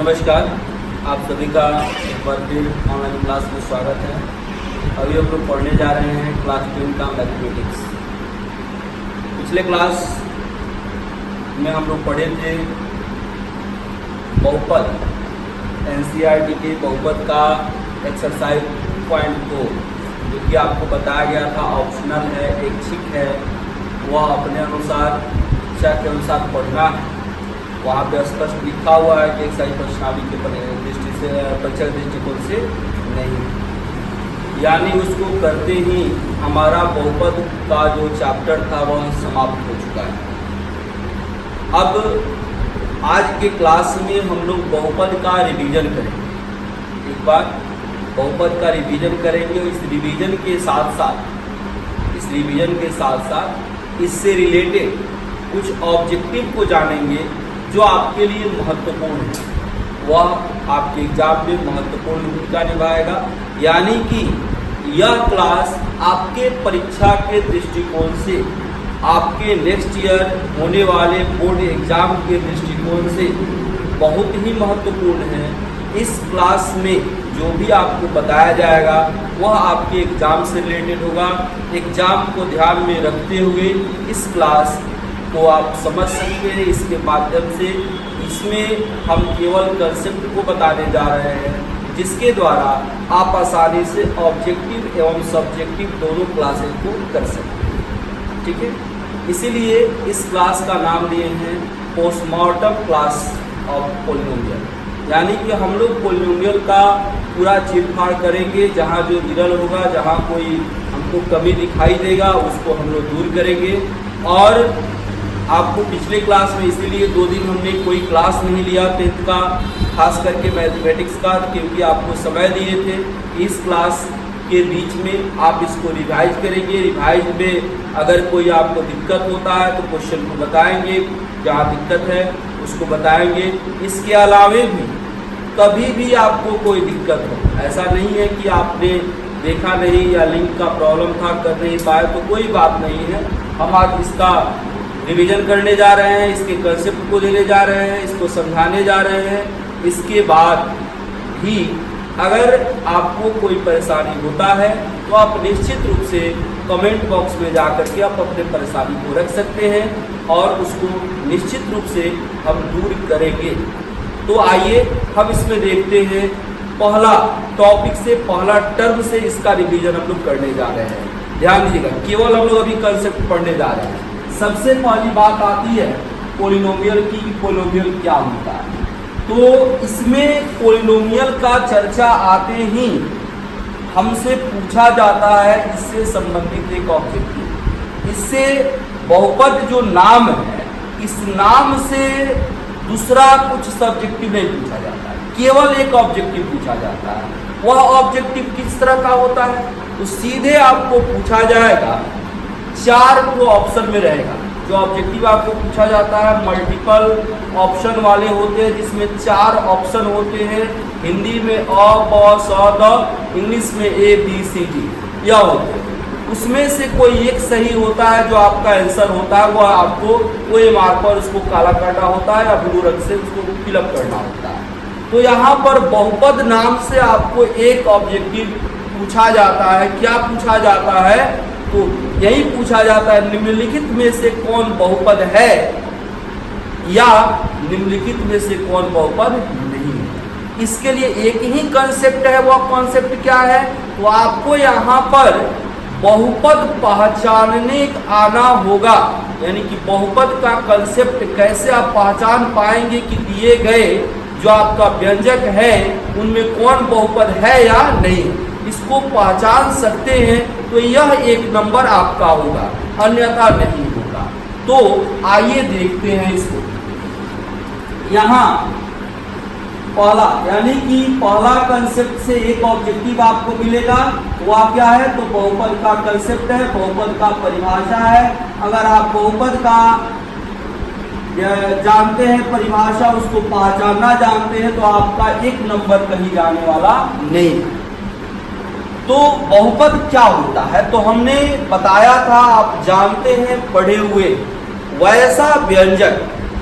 नमस्कार, आप सभी का एक बार फिर ऑनलाइन क्लास में स्वागत है। अभी हम लोग पढ़ने जा रहे हैं क्लास 10 का मैथमेटिक्स। पिछले क्लास में हम लोग पढ़े थे बहुपद, एनसीईआरटी के बहुपद का एक्सरसाइज 2.2 जो कि आपको बताया गया था ऑप्शनल है, ऐच्छिक है, वह अपने अनुसार इच्छा के अनुसार पढ़ना है। वहाँ पे स्पष्ट लिखा हुआ है कि एक सही प्रश्नावली के दृष्टि से परीक्षा दृष्टिकोण से नहीं, यानी उसको करते ही हमारा बहुपद का जो चैप्टर था वह समाप्त हो चुका है। अब आज के क्लास में हम लोग बहुपद का रिवीजन करेंगे। एक बार बहुपद का रिवीजन करेंगे। इस रिवीजन के साथ साथ इससे रिलेटेड कुछ ऑब्जेक्टिव को जानेंगे जो आपके लिए महत्वपूर्ण है, वह आपके एग्जाम में महत्वपूर्ण भूमिका निभाएगा। यानी कि यह क्लास आपके परीक्षा के दृष्टिकोण से, आपके नेक्स्ट ईयर होने वाले बोर्ड एग्जाम के दृष्टिकोण से बहुत ही महत्वपूर्ण है। इस क्लास में जो भी आपको बताया जाएगा वह आपके एग्जाम से रिलेटेड होगा। एग्जाम को ध्यान में रखते हुए इस क्लास को आप समझ सकते हैं। इसके माध्यम से इसमें हम केवल कंसेप्ट को बताने जा रहे हैं, जिसके द्वारा आप आसानी से ऑब्जेक्टिव एवं सब्जेक्टिव दोनों क्लासेस को कर सकते हैं। ठीक है, इसीलिए इस क्लास का नाम दिए हैं पोस्टमार्टम क्लास ऑफ पॉलिनोमियल। यानी कि हम लोग पॉलिनोमियल का पूरा चीरफाड़ करेंगे। जहाँ जो विरल होगा, जहाँ कोई हमको कमी दिखाई देगा, उसको हम लोग दूर करेंगे। और आपको पिछले क्लास में इसीलिए 2 दिन हमने कोई क्लास नहीं लिया 10th का, खास करके मैथमेटिक्स का, क्योंकि आपको समय दिए थे। इस क्लास के बीच में आप इसको रिवाइज करेंगे। रिवाइज में अगर कोई आपको दिक्कत होता है तो क्वेश्चन को बताएंगे, जहाँ दिक्कत है उसको बताएंगे। इसके अलावे भी कभी भी आपको कोई दिक्कत हो, ऐसा नहीं है कि आपने देखा नहीं या लिंक का प्रॉब्लम था कर नहीं पाए, तो कोई बात नहीं है। हम आज इसका रिवीजन करने जा रहे हैं, इसके कंसेप्ट को देने जा रहे हैं, इसको समझाने जा रहे हैं। इसके बाद भी अगर आपको कोई परेशानी होता है तो आप निश्चित रूप से कमेंट बॉक्स में जा कर के आप अपने परेशानी को रख सकते हैं और उसको निश्चित रूप से हम दूर करेंगे। तो आइए हम इसमें देखते हैं पहला टॉपिक से, पहला टर्म से इसका रिवीजन हम लोग करने जा रहे हैं। ध्यान दीजिएगा, केवल हम लोग अभी कंसेप्ट पढ़ने जा रहे हैं। सबसे पहली बात आती है पॉलिनोमियल की, पॉलिनोमियल क्या होता है। तो इसमें पॉलिनोमियल का चर्चा आते ही हमसे पूछा जाता है इससे संबंधित एक ऑब्जेक्टिव। इससे बहुपद जो नाम है, इस नाम से दूसरा कुछ सब्जेक्टिव नहीं पूछा जाता है, केवल एक ऑब्जेक्टिव पूछा जाता है। वह ऑब्जेक्टिव किस तरह का होता है तो सीधे आपको पूछा जाएगा, 4 को ऑप्शन में रहेगा। जो ऑब्जेक्टिव आपको पूछा जाता है मल्टीपल ऑप्शन वाले होते हैं, जिसमें 4 ऑप्शन होते हैं। हिंदी में अ, ब, स, द, इंग्लिश में ए, बी, सी, डी यह होते हैं। उसमें से कोई एक सही होता है, जो आपका आंसर होता है वह आपको कोई मार्कर उसको काला करना होता है या ब्लू रंग से उसको फिलअप करना होता है। तो यहाँ पर बहुपद नाम से आपको एक ऑब्जेक्टिव पूछा जाता है। क्या पूछा जाता है तो यही पूछा जाता है निम्नलिखित में से कौन बहुपद है या निम्नलिखित में से कौन बहुपद नहीं है। इसके लिए एक ही कंसेप्ट है। वह कंसेप्ट क्या है तो आपको यहाँ पर बहुपद पहचानने आना होगा। यानी कि बहुपद का कंसेप्ट कैसे आप पहचान पाएंगे कि दिए गए जो आपका व्यंजक है उनमें कौन बहुपद है या नहीं, इसको पहचान सकते हैं तो यह एक नंबर आपका होगा, अन्यथा नहीं होगा। तो आइए देखते हैं इसको। यहाँ पहला, यानी कि पहला कंसेप्ट से एक ऑब्जेक्टिव आपको मिलेगा। वह क्या है तो बहुपद का कंसेप्ट है, बहुपद का परिभाषा है। अगर आप बहुपद का जानते हैं परिभाषा, उसको पहचानना जानते हैं, तो आपका एक नंबर कहीं जाने वाला नहीं। तो बहुपद क्या होता है तो हमने बताया था, आप जानते हैं पढ़े हुए, वैसा व्यंजक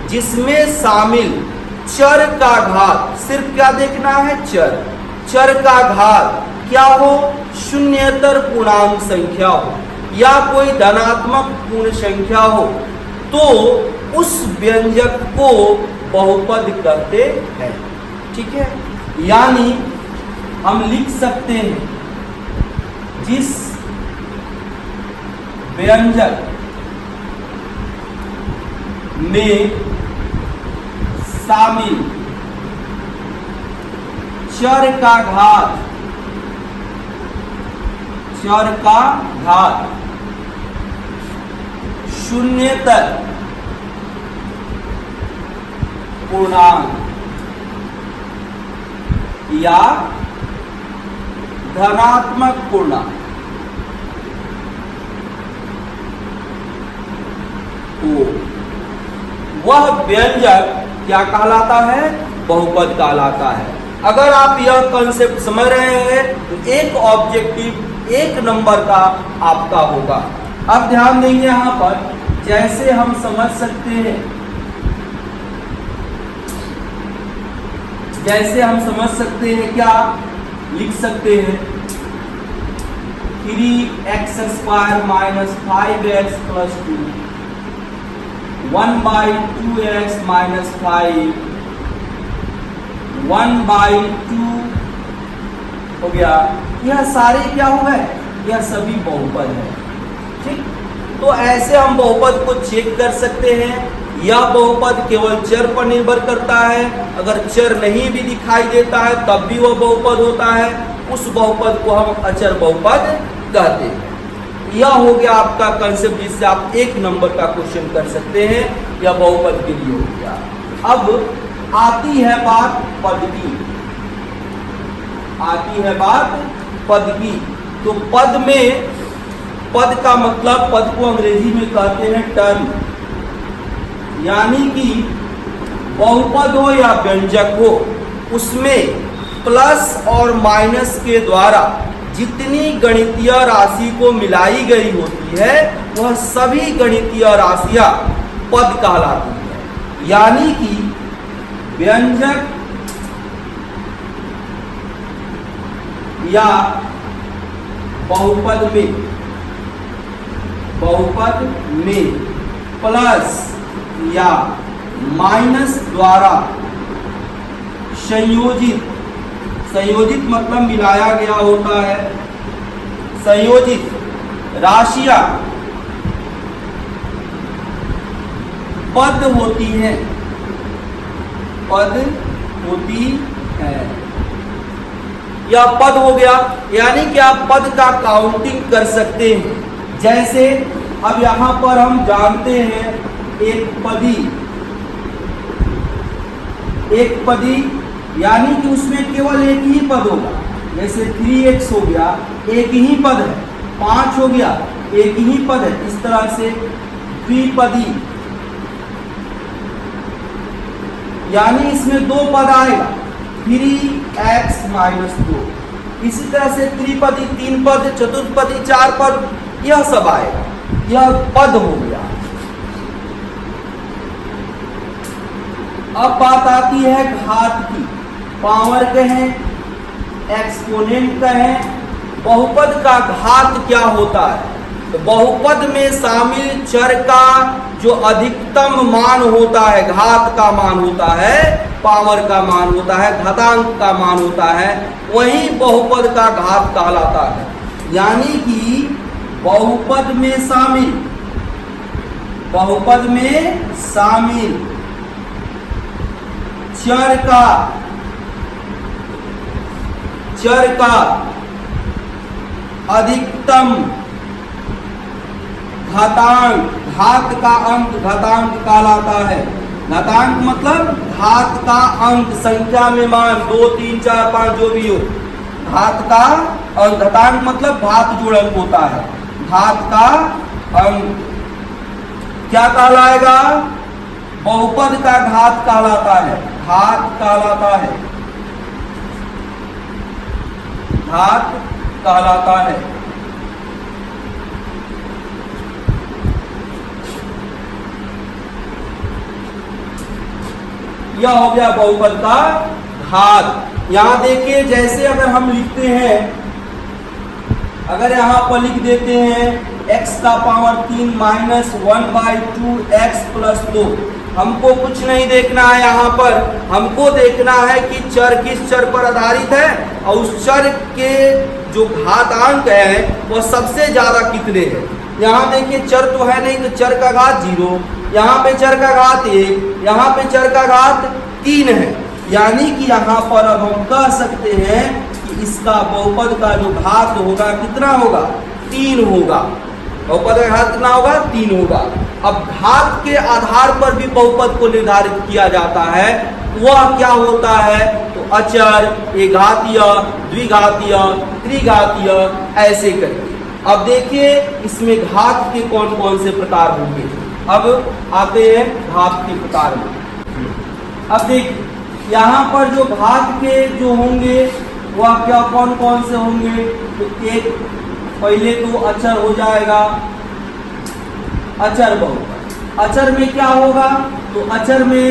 जिसमें शामिल चर का घात, सिर्फ क्या देखना है, चर, चर का घात क्या हो, शून्येतर पूर्णांक संख्या हो या कोई धनात्मक पूर्ण संख्या हो, तो उस व्यंजक को बहुपद कहते हैं। ठीक है, यानी हम लिख सकते हैं जिस व्यंजक में शामिल चर का घात, चर का घात शून्येतर पूर्णांक या धनात्मक पूर्णांक, तो वह व्यंजक क्या कहलाता है, बहुपद कहलाता है। अगर आप यह कंसेप्ट समझ रहे हैं तो एक ऑब्जेक्टिव एक नंबर का आपका होगा। अब ध्यान देंगे यहां पर, जैसे हम समझ सकते हैं, जैसे हम समझ सकते हैं, क्या लिख सकते हैं, 3x² minus 5x plus 2, 1/2x minus 5, 1/2 हो गया। यह सारे क्या हो गए, यह सभी बहुपद है। ठीक, तो ऐसे हम बहुपद को चेक कर सकते हैं। यह बहुपद केवल चर पर निर्भर करता है, अगर चर नहीं भी दिखाई देता है तब भी वह बहुपद होता है, उस बहुपद को हम अचर बहुपद कहते हैं। यह हो गया आपका कंसेप्ट, जिससे आप एक नंबर का क्वेश्चन कर सकते हैं, यह बहुपद के लिए हो गया। अब आती है बात पद की, आती है बात पद की। तो पद में, पद का मतलब, पद को अंग्रेजी में कहते हैं टर्म, यानी कि बहुपद हो या व्यंजक हो, उसमें प्लस और माइनस के द्वारा जितनी गणितीय राशि को मिलाई गई होती है वह सभी गणितीय राशियां पद कहलाती है। यानी कि व्यंजक या बहुपद में, बहुपद में प्लस या माइनस द्वारा संयोजित, संयोजित मतलब मिलाया गया होता है, संयोजित राशियां पद होती हैं, पद होती है। यह पद हो गया, यानी कि आप पद का काउंटिंग कर सकते हैं। जैसे अब यहां पर हम जानते हैं एक पदी, एक पदी यानी कि उसमें केवल एक ही पद होगा। जैसे 3x हो गया, एक ही पद है, 5 हो गया, एक ही पद है। इस तरह से द्विपदी, यानी इसमें दो पद आएगा, 3x माइनस 2। इसी तरह से त्रिपदी 3 पद, चतुर्पदी 4 पद, यह सब आएगा, यह पद हो गया। अब बात आती है घात की, पावर कहें, एक्सपोनेंट कहें, बहुपद का घात क्या होता है। तो बहुपद में शामिल चर का जो अधिकतम मान होता है, घात का मान होता है, पावर का मान होता है, घातांक का मान होता है, वही बहुपद का घात कहलाता है। यानी कि बहुपद में शामिल, बहुपद में शामिल चर का, चर का अधिकतम घातांक, घात का अंक घातांक कहलाता है। घातांक मतलब घात का अंक, संख्या में मान 2, 3, 4, 5 जो भी हो, घात का अंक। घातांक मतलब घात जोड़ अंक होता है, घात का अंक क्या कहलाएगा, बहुपद का घात कहलाता है, घात कहलाता है, घात कहलाता है। यह हो गया बहुपद का घात। यहां देखिए जैसे अगर हम लिखते हैं, अगर यहां पर लिख देते हैं x का पावर 3 माइनस 1/2 x प्लस 2, हमको कुछ नहीं देखना है। यहाँ पर हमको देखना है कि चर किस चर पर आधारित है और उस चर के जो घातांक है वो सबसे ज्यादा कितने हैं। यहाँ देखिए चर तो है नहीं, तो चर का घात 0, यहाँ पे चर का घात 1, यहाँ पे चर का घात 3 है। यानी कि यहाँ पर अब हम कह सकते हैं कि इसका बहुपद का जो घात होगा कितना होगा, 3 होगा। बहुपद का घात कितना होगा, 3 होगा। अब घात के आधार पर भी बहुपद को निर्धारित किया जाता है, वह क्या होता है, तो अचर, घातीय, द्विघातीय, त्रिघातीय, ऐसे करके। अब देखिए इसमें घात के कौन कौन से प्रकार होंगे। अब आते हैं घात के प्रकार में। अब देखिए यहाँ पर जो घात के जो होंगे वह क्या कौन कौन से होंगे, तो एक पहले तो अचर हो जाएगा, अचर बहुपद। अचर में क्या होगा, तो अचर में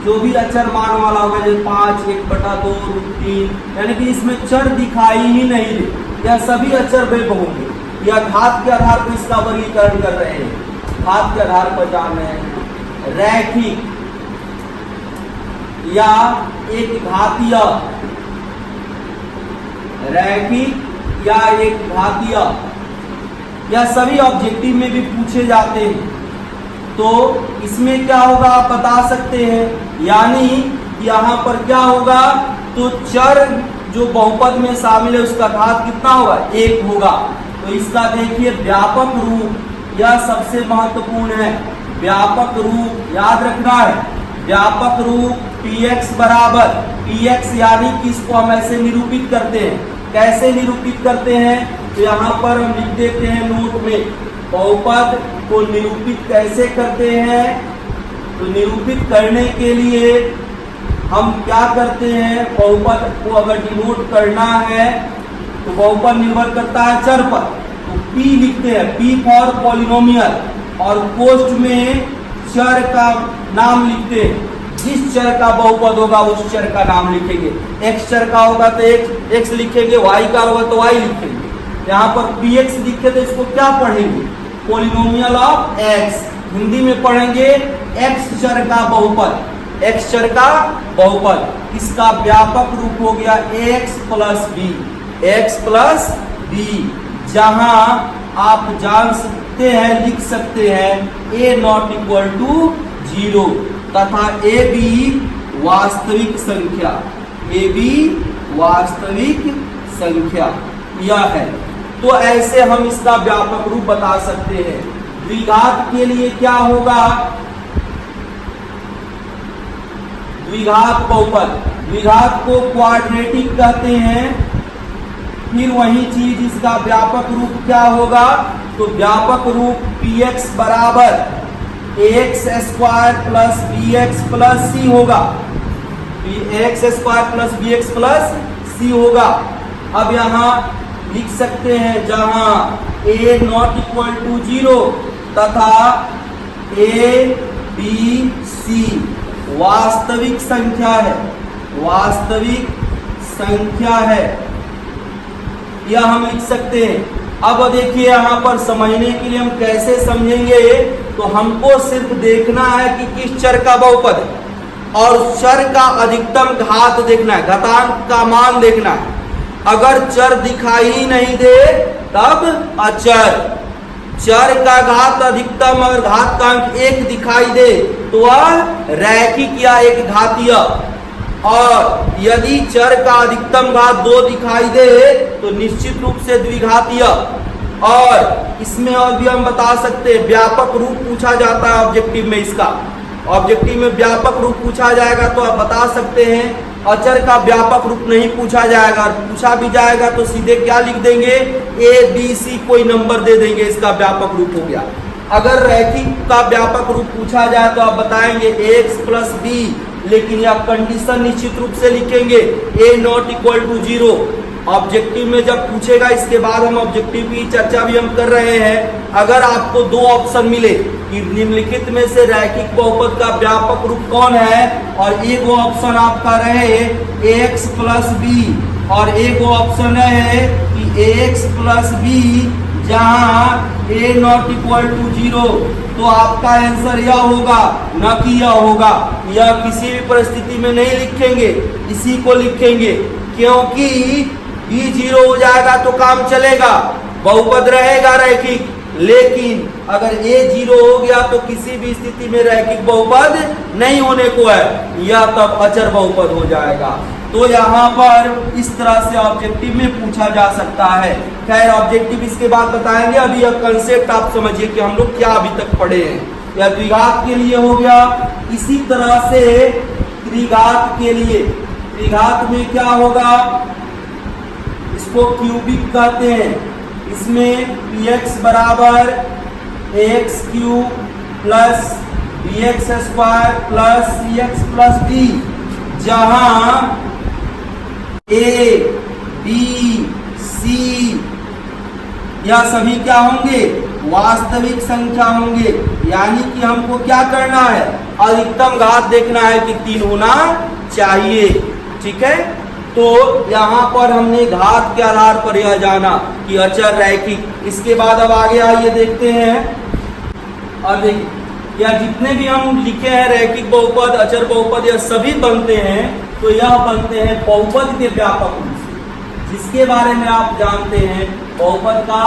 जो भी अचर मान वाला होगा, जैसे 5, 1/2, 3, यानी कि इसमें चर दिखाई ही नहीं दे, यह सभी अचर वे होंगे। या घात के आधार पर इसका वर्गीकरण कर रहे हैं, घात के आधार पर जान रहे हैं रैखिक या एक घातीय, रैखिक या एक घातीय, यह सभी ऑब्जेक्टिव में भी पूछे जाते हैं। तो इसमें क्या होगा आप बता सकते हैं, यानी यहाँ पर क्या होगा, तो चर जो बहुपद में शामिल है उसका घात कितना होगा, 1 होगा। तो इसका देखिए व्यापक रूप, यह सबसे महत्वपूर्ण है, व्यापक रूप याद रखना है। व्यापक रूप px बराबर, px यानी कि इसको हम ऐसे निरूपित करते हैं, कैसे निरूपित करते हैं, तो यहाँ पर हम लिख देते हैं नोट में, बहुपद को निरूपित कैसे करते हैं। तो निरूपित करने के लिए हम क्या करते हैं, बहुपद को अगर डिनोट करना है तो बहुपद निर्भर करता है चर पर, तो p लिखते हैं, p फॉर पॉलिनोमियल, और कोष्ठ में चर का नाम लिखते हैं। जिस चर का बहुपद होगा उस चर का नाम लिखेंगे। x चर का होगा तो x लिखेंगे, y का होगा तो y लिखेंगे। यहाँ पर px लिखे तो इसको क्या पढ़ेंगे, पॉलिनोमियल ऑफ x। हिंदी में पढ़ेंगे x चर का बहुपद, x चर का बहुपद। इसका व्यापक रूप हो गया x plus b, x plus b, जहां आप जान सकते हैं, लिख सकते हैं a नॉट इक्वल टू 0 तथा ए बी वास्तविक संख्या, ए बी वास्तविक संख्या यह है। तो ऐसे हम इसका व्यापक रूप बता सकते हैं। द्विघात के लिए क्या होगा, द्विघात बहुपद, द्विघात को क्वाड्रेटिक कहते हैं। फिर वही चीज इसका व्यापक रूप क्या होगा, तो व्यापक रूप px बराबर ax square plus bx plus c होगा, ax square plus bx plus c होगा। अब यहाँ लिख सकते हैं जहां a नॉट इक्वल टू 0 तथा a b c वास्तविक संख्या है, वास्तविक संख्या है, यह हम लिख सकते हैं। अब देखिए यहाँ पर समझने के लिए हम कैसे समझेंगे, तो हमको सिर्फ देखना है कि किस चर का बहुपद है और चर का अधिकतम घात देखना है, घातांक का मान देखना है। अगर चर दिखाई नहीं दे तब अचर, चर का घात अधिकतम और घातांक 1 दिखाई दे तो वह रैखिक या एक घातीय, और यदि चर का अधिकतम घात 2 दिखाई दे तो निश्चित रूप से द्विघातीय। और इसमें और भी हम बता सकते हैं, व्यापक रूप पूछा जाता है ऑब्जेक्टिव में, इसका ऑब्जेक्टिव में व्यापक रूप पूछा जाएगा तो आप बता सकते हैं। अचर का व्यापक रूप नहीं पूछा जाएगा, पूछा भी जाएगा तो सीधे क्या लिख देंगे, ए बी सी कोई नंबर दे देंगे, इसका व्यापक रूप हो गया। अगर रैखिक का व्यापक रूप पूछा जाए तो आप बताएंगे x प्लस बी, लेकिन यह कंडीशन निश्चित रूप से लिखेंगे a not equal to 0, objective में जब पूछेगा, इसके बाद हम ऑब्जेक्टिव की चर्चा भी हम कर रहे हैं। अगर आपको दो ऑप्शन मिले कि निम्नलिखित में से रैखिक बहुपद का व्यापक रूप कौन है, और एक ऑप्शन आपका रहे ax प्लस बी, और एक ऑप्शन है कि ax प्लस बी जहां a नॉट इक्वल टू 0, तो आपका आंसर यह होगा, न कि यह होगा। यह किसी भी परिस्थिति में नहीं लिखेंगे, इसी को लिखेंगे, क्योंकि b 0 हो जाएगा तो काम चलेगा, बहुपद रहेगा रैखिक। लेकिन अगर a 0 हो गया तो किसी भी स्थिति में रैखिक बहुपद नहीं होने को है, यह तब अचर बहुपद हो जाएगा। तो यहाँ पर इस तरह से ऑब्जेक्टिव में पूछा जा सकता है। खैर ऑब्जेक्टिव इसके बाद बताएंगे, अभी यह कंसेप्ट आप समझिए कि हम लोग क्या अभी तक पढ़े हैं। यह द्विघात के लिए हो गया। इसी तरह से त्रिघात के लिए, त्रिघात में क्या होगा, इसको क्यूबिक कहते हैं। इसमें px बराबर ax cube plus bx square plus cx plus d, जहां a b c यह सभी क्या होंगे, वास्तविक संख्या होंगे। यानी कि हमको क्या करना है, अधिकतम घात देखना है कि 3 होना चाहिए। ठीक है, तो यहाँ पर हमने घात के आधार पर यह जाना कि अचर रैखिक। इसके बाद अब आगे आइए देखते हैं। और देखिए यह जितने भी हम लिखे हैं रैखिक बहुपद, अचर बहुपद, यह सभी बनते हैं, तो यह बनते हैं बहुपद के व्यापक रूप से, जिसके बारे में आप जानते हैं बहुपद का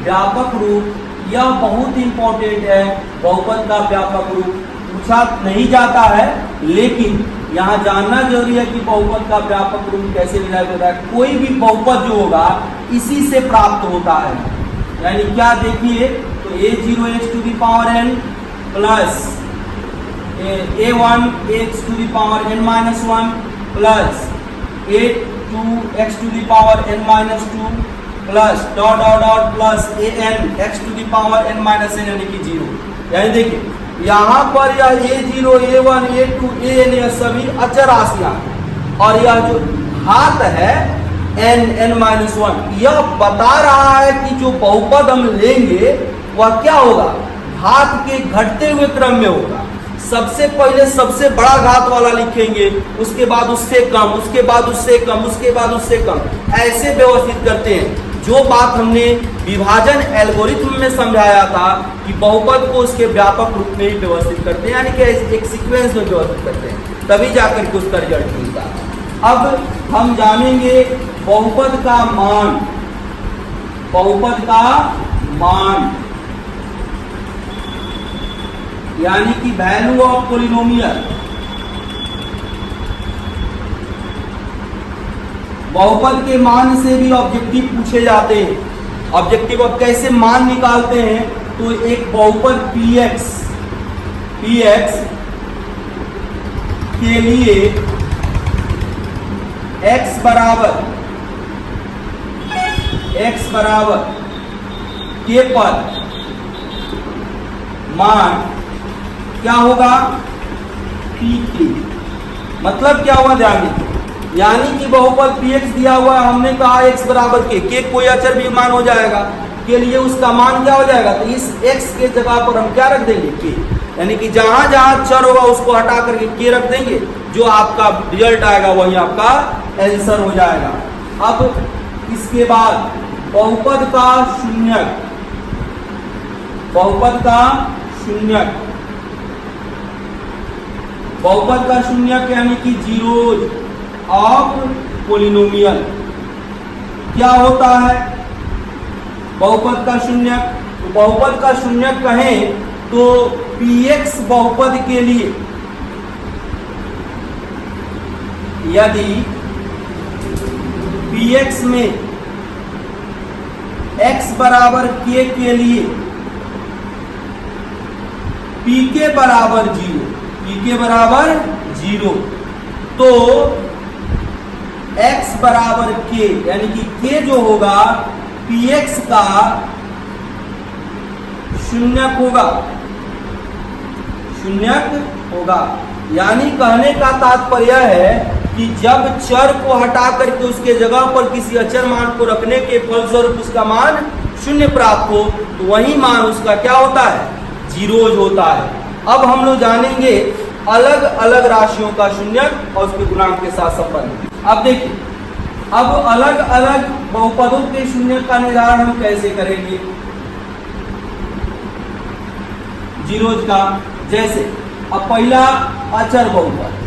व्यापक रूप। यह बहुत इंपॉर्टेंट है, बहुपद का व्यापक रूप पूछा नहीं जाता है, लेकिन यहाँ जानना जरूरी है कि बहुपद का व्यापक रूप कैसे डिराइव होता है। कोई भी बहुपद जो होगा इसी से प्राप्त होता है। यानी क्या देखिए, तो a0 x to the power n plus a1 x to the power n minus 1 plus a2 x to the power n minus 2 plus dot dot dot plus an x to the power n minus n यानी कि 0। यानी देखिए यहाँ पर यह a0 a1 a2 an यह सभी अचर राशियां, और यह जो घात है n माइनस 1, यह बता रहा है कि जो बहुपद हम लेंगे वह क्या होगा, घात के घटते हुए क्रम में होगा। सबसे पहले सबसे बड़ा घात वाला लिखेंगे, उसके बाद उससे कम, उसके बाद उससे कम, उसके बाद उससे कम, ऐसे व्यवस्थित करते हैं। जो बात हमने विभाजन एल्गोरिथम में समझाया था कि बहुपद को उसके व्यापक रूप में ही व्यवस्थित करते हैं, यानी कि एक सीक्वेंस में व्यवस्थित करते हैं, तभी जाकर के उसका रिजल्ट मिलता है। अब हम जानेंगे बहुपद का मान। बहुपद का मान यानी कि वैल्यू ऑफ पॉलिनोमियल। बहुपद के मान से भी ऑब्जेक्टिव पूछे जाते हैं। ऑब्जेक्टिव अब कैसे मान निकालते हैं, तो एक बहुपद px के लिए x बराबर के पर मान क्या होगा, pk। मतलब क्या हुआ, ध्यान दीजिए। यानी कि बहुपद px दिया हुआ है, हमने कहा x बराबर के कोई अचर भी मान हो जाएगा, के लिए उसका मान क्या हो जाएगा, तो इस x के जगह पर हम क्या रख देंगे, k। यानी कि जहां जहां चर होगा उसको हटा करके k रख देंगे, जो आपका रिजल्ट आएगा वही आपका आंसर हो जाएगा। अब इसके बाद बहुपद का शून्यक। बहुपद का शून्यक, बहुपद का शून्यक यानी कि जीरोज ऑफ पॉलिनोमियल क्या होता है, बहुपद का शून्यक। तो बहुपद का शून्यक कहें तो px बहुपद के लिए यदि px में x बराबर k के लिए pk बराबर 0, pk बराबर 0, तो x बराबर k यानी कि k जो होगा px का शून्यक होगा, शून्यक होगा। यानी कहने का तात्पर्य है कि जब चर को हटा करके उसके जगह पर किसी अचर मान को रखने के फलस्वरूप उसका मान शून्य प्राप्त हो, तो वही मान उसका क्या होता है, जीरोज होता है। अब हम लोग जानेंगे अलग अलग राशियों का शून्यक और उसके गुणांक के साथ संबंध। अब देखिए, अब अलग अलग बहुपदों के शून्यक का निर्धारण हम कैसे करेंगे जीरोज का। जैसे अब पहला अचर बहुपद,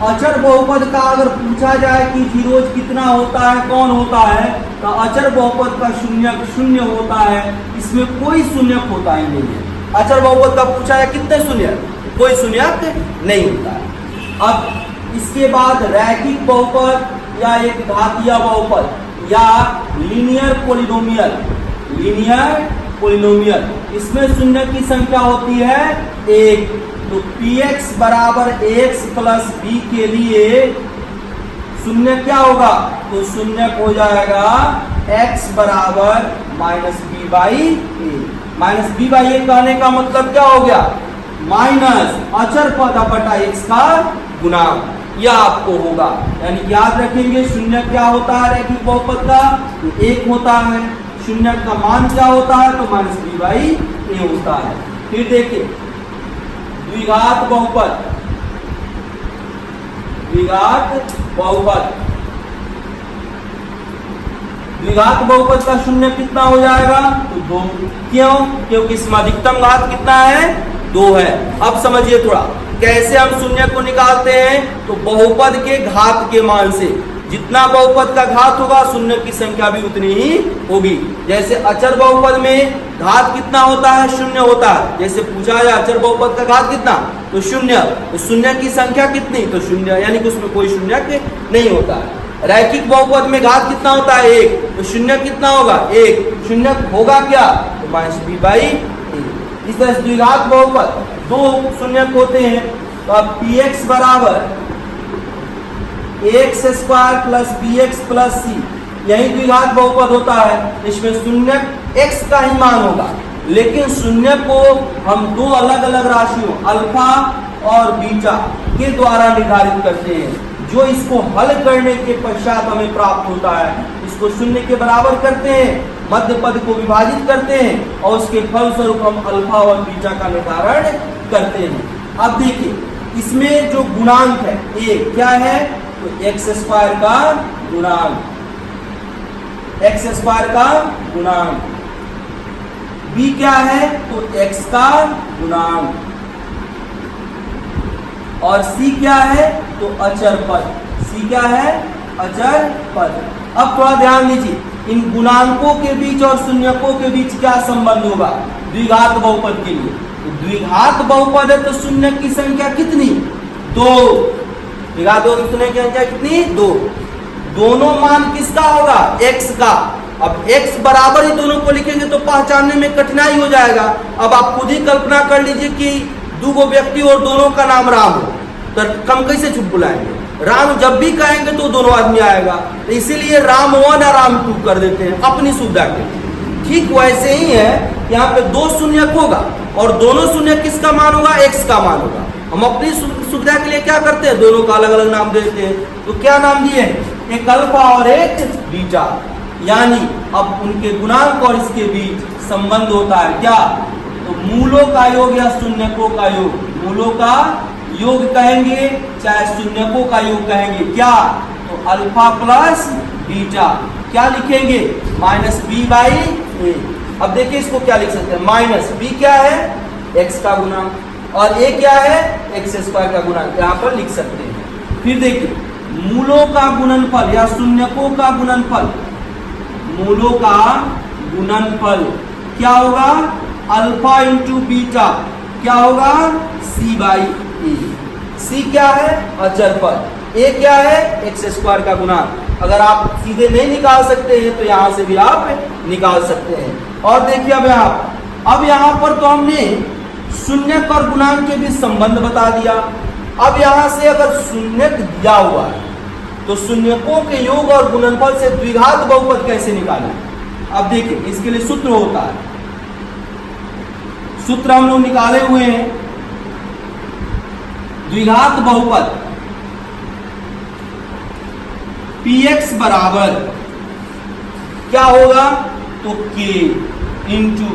अचर बहुपद का अगर पूछा जाए कि जीरोज कितना होता है, कौन होता है, तो अचर बहुपद का शून्यक शून्य होता है, इसमें कोई शून्यक होता ही नहीं है। अचर बहुपद का पूछा है कितने शून्यक, कोई शून्यक नहीं होता है। अब इसके बाद रैखिक बहुपद या एक घातीय बहुपद या लीनियर पोलिनोमियल, लीनियर पोलिनोमियल, इसमें शून्य की संख्या होती है एक। तो px बराबर ax प्लस b के लिए शून्य क्या होगा, तो शून्य हो जाएगा x बराबर minus B by A. Minus B by A कहने का मतलब क्या हो गया, माइनस अचर पद बटा x का गुणांक, यह आपको होगा। यानी याद रखेंगे शून्य क्या होता है रैखिक बहुपद का, तो एक होता है। शून्य का मान क्या होता है, तो माइनस बी बाई ए होता है। फिर देखिए द्विघात बहुपद, द्विघात बहुपद, द्विघात बहुपद का शून्य कितना हो जाएगा, तो 2। क्यों, क्योंकि इसमें अधिकतम घात कितना है, 2 है। अब समझिए थोड़ा कैसे हम शून्य को निकालते हैं, तो बहुपद के घात के मान से, जितना बहुपद का घात होगा शून्य की संख्या भी उतनी ही होगी। जैसे अचर बहुपद में घात कितना होता है, शून्य होता है। जैसे पूछा है अचर बहुपद का घात कितना, तो शून्य, तो शून्य की संख्या कितनी, तो शून्य, यानी कि उसमें कोई शून्य नहीं होता है। रैखिक बहुपद में घात कितना होता है, 1, तो शून्य कितना होगा, 1। शून्य होगा क्या, तो माइनस बी बाई ए। इस तरह द्विघात बहुपद 2 शून्य होते हैं। तो अब px बराबर ax square plus bx plus c, यही द्विघात बहुपद होता है। इसमें शून्य x का ही मान होगा, लेकिन शून्य को हम 2 अलग अलग राशियों अल्फा और बीटा के द्वारा निर्धारित करते हैं, जो इसको हल करने के पश्चात हमें प्राप्त होता है। इसको शून्य के बराबर करते हैं, मध्य पद को विभाजित करते हैं और उसके फलस्वरूप हम अल्फा और बीटा का निर्धारण करते हैं। अब देखिए इसमें जो गुणांक है a क्या है, तो एक्स स्क्वायर का गुणांक, एक्स स्क्वायर का गुणांक। b क्या है, तो x का गुणांक। और c क्या है, तो अचर पद, c क्या है, अचर पद। अब थोड़ा ध्यान दीजिए, इन गुणांकों के बीच और शून्यकों के बीच क्या संबंध होगा द्विघात बहुपद के लिए। तो द्विघात बहुपद है तो शून्य की संख्या कितनी, 2। द्विघात बहुपद की संख्या कितनी, 2। दोनों मान किसका होगा, x का। अब x बराबर ही दोनों को लिखेंगे तो पहचानने में कठिनाई हो जाएगा। अब आप खुद ही कल्पना कर लीजिए कि 2 व्यक्ति और दोनों का नाम राम हो, तो हम कैसे चुप बुलाएंगे, राम जब भी कहेंगे तो दोनों आदमी आएगा, तो इसीलिए राम 1 और राम 2 कर देते हैं अपनी सुविधा के लिए। ठीक वैसे ही है, यहाँ पे 2 शून्यक होगा और दोनों शून्यक किसका मान होगा, x का मान होगा। हम अपनी सुविधा के लिए क्या करते हैं, दोनों का अलग अलग नाम देते हैं। तो क्या नाम दिए, एक अल्फा और एक बीटा, यानी अब उनके गुणांक और इसके बीच संबंध होता है क्या, तो मूलों का योग या शून्यकों का योग, मूलों का योग कहेंगे चाहे शून्यकों का योग कहेंगे, क्या, तो अल्फा प्लस बीटा क्या लिखेंगे, माइनस बी बाई ए। अब देखिए इसको क्या लिख सकते हैं, माइनस बी क्या है, एक्स का गुणांक, और ए क्या है, एक्स स्क्वायर का गुणांक, यहाँ पर लिख सकते हैं। फिर देखिए मूलों का गुणनफल या शून्यकों का गुणनफल, मूलों का गुणनफल क्या होगा, अल्फा इंटू बीटा क्या होगा, सी बाई ए। सी क्या है, अचर पद, ए क्या है, एक्स स्क्वायर का गुणांक। अगर आप सीधे नहीं निकाल सकते हैं तो यहाँ से भी आप निकाल सकते हैं। और देखिए अब यहाँ पर तो हमने शून्यक और गुणांक के बीच संबंध बता दिया। अब यहाँ से अगर शून्यक दिया हुआ है तो शून्यकों के योग और गुणनफल से द्विघात बहुपद कैसे निकालें। अब देखिए इसके लिए सूत्र होता है, सूत्र हम लोग निकाले हुए हैं। द्विघात बहुपद px बराबर क्या होगा, तो k into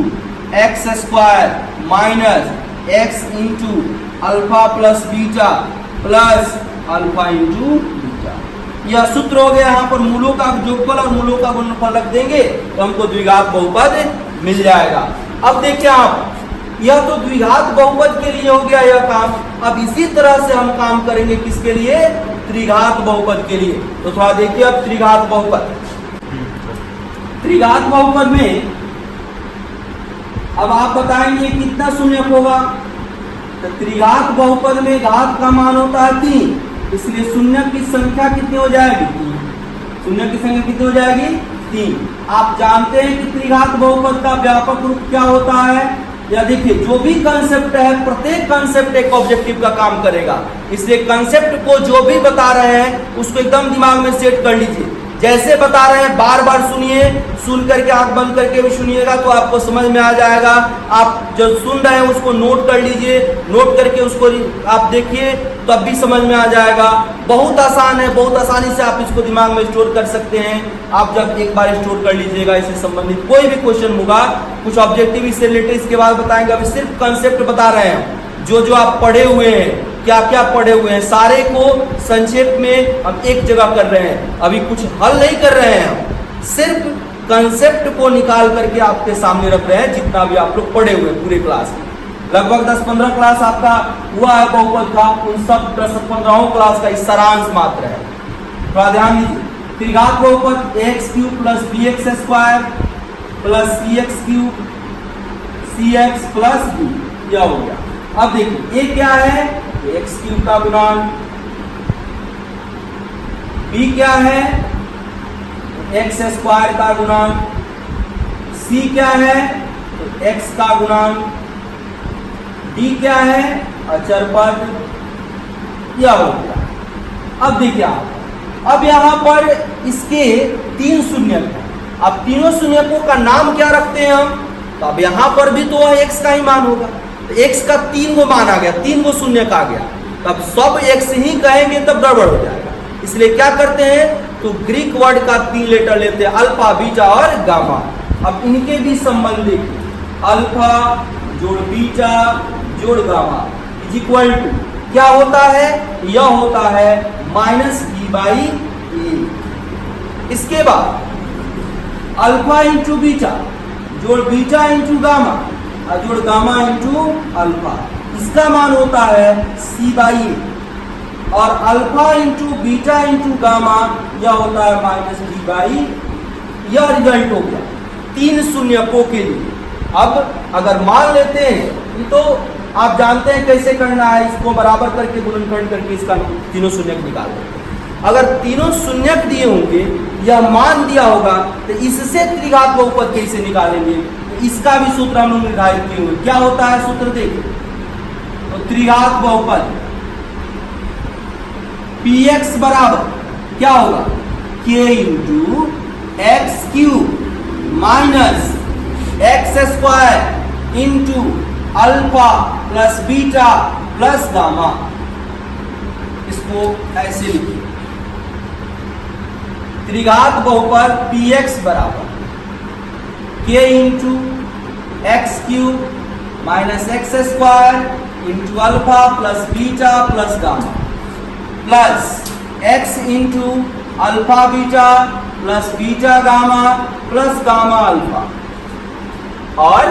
X square minus X into alpha plus beta plus alpha into beta. यह सूत्र हो गया। यहाँ पर मूलों का जोगफल और मूलों का गुणनफल रख देंगे तो हमको द्विघात बहुपद मिल जाएगा। अब देखिए आप, यह तो द्विघात बहुपद के लिए हो गया यह काम। अब इसी तरह से हम काम करेंगे किसके लिए, त्रिघात बहुपद के लिए। तो थोड़ा देखिए अब त्रिघात बहुपद, त्रिघात बहुपद में अब आप बताएंगे कितना शून्यक होगा। तो त्रिघात बहुपद में घात का मान होता है 3, इसलिए शून्यक की संख्या कितनी हो जाएगी, 3। शून्यक की संख्या कितनी हो जाएगी, 3। आप जानते हैं कि त्रिघात बहुपद का व्यापक रूप क्या होता है। या देखिए, जो भी कंसेप्ट है, प्रत्येक कंसेप्ट एक ऑब्जेक्टिव का काम करेगा, इसलिए कंसेप्ट को जो भी बता रहे हैं उसको एकदम दिमाग में सेट कर लीजिए। जैसे बता रहे हैं बार बार सुनिए, सुन करके आंख बंद करके भी सुनिएगा तो आपको समझ में आ जाएगा। आप जो सुन रहे हैं उसको नोट कर लीजिए, नोट करके उसको आप देखिए तब भी समझ में आ जाएगा। बहुत आसान है, बहुत आसानी से आप इसको दिमाग में स्टोर कर सकते हैं। आप जब एक बार स्टोर कर लीजिएगा, इससे संबंधित कोई भी क्वेश्चन होगा, कुछ ऑब्जेक्टिव इससे रिलेटेड इसके बाद बताएंगे। अभी सिर्फ कंसेप्ट बता रहे हैं, जो आप पढ़े हुए हैं, क्या क्या पढ़े हुए हैं, सारे को संक्षेप में हम एक जगह कर रहे हैं। अभी कुछ हल नहीं कर रहे हैं, हम सिर्फ कंसेप्ट को निकाल करके आपके सामने रख रहे हैं। जितना भी आप लोग पढ़े हुए हैं पूरे क्लास में, लगभग 10-15 क्लास आपका हुआ है बहुपद का, उन सब 10-15 क्लास का इस सारांश मात्र है। थोड़ा ध्यान दीजिए। त्रिघात बहुपद ax³ plus bx² plus cx³ cx plus b, यह हो गया। अब देखिए ये क्या है, x³ का गुणांक, b क्या है, x² का गुणांक, c क्या है, तो x का गुणांक, d क्या है, अचर पद, यह हो गया। अब देखिए आप, अब यहां पर इसके 3 शून्यक हैं। अब तीनों शून्यकों का नाम क्या रखते हैं हम, तो अब यहां पर भी तो x का ही मान होगा। तो x का 3 गो मान आ गया, 3 गो शून्यक आ गया। तब सब x ही कहेंगे तब गड़बड़ हो जाएगा। इसलिए क्या करते हैं, तो ग्रीक वर्ड का 3 लेटर लेते हैं, अल्फा, बीटा और गामा। अब इनके भी संबंध देखिए, अल्फा जोड़ बीटा जोड़ गामा इज इक्वल टू क्या होता है, यह होता है -b/a। इसके बाद अल्फा इंटू बीटा जोड़ बीटा इंटू गामा जोड़ गामा इंटू अल्फा, इसका मान होता है c/a। और alpha into beta into gamma यह होता है -b/, यह रिजल्ट हो गया 3 शून्यकों के लिए। अब अगर मान लेते हैं तो आप जानते हैं कैसे करना है, इसको बराबर करके गुणनखंड करके इसका तीनों शून्यक निकाल देते हैं। अगर तीनों शून्यक दिए होंगे, यह मान दिया होगा, तो इससे त्रिघात बहुपद कैसे निकालेंगे, तो इसका भी सूत्र हम लोग निर्धारित किए हुए। क्या होता है सूत्र देखिए, तो त्रिघात बहुपद px बराबर क्या होगा, k into x³ minus x² into alpha plus beta plus gamma. इसको ऐसे लिखिए, त्रिघात बहुपद px बराबर k into x³ minus x² into alpha plus beta plus gamma plus x into alpha beta plus beta gamma plus gamma alpha और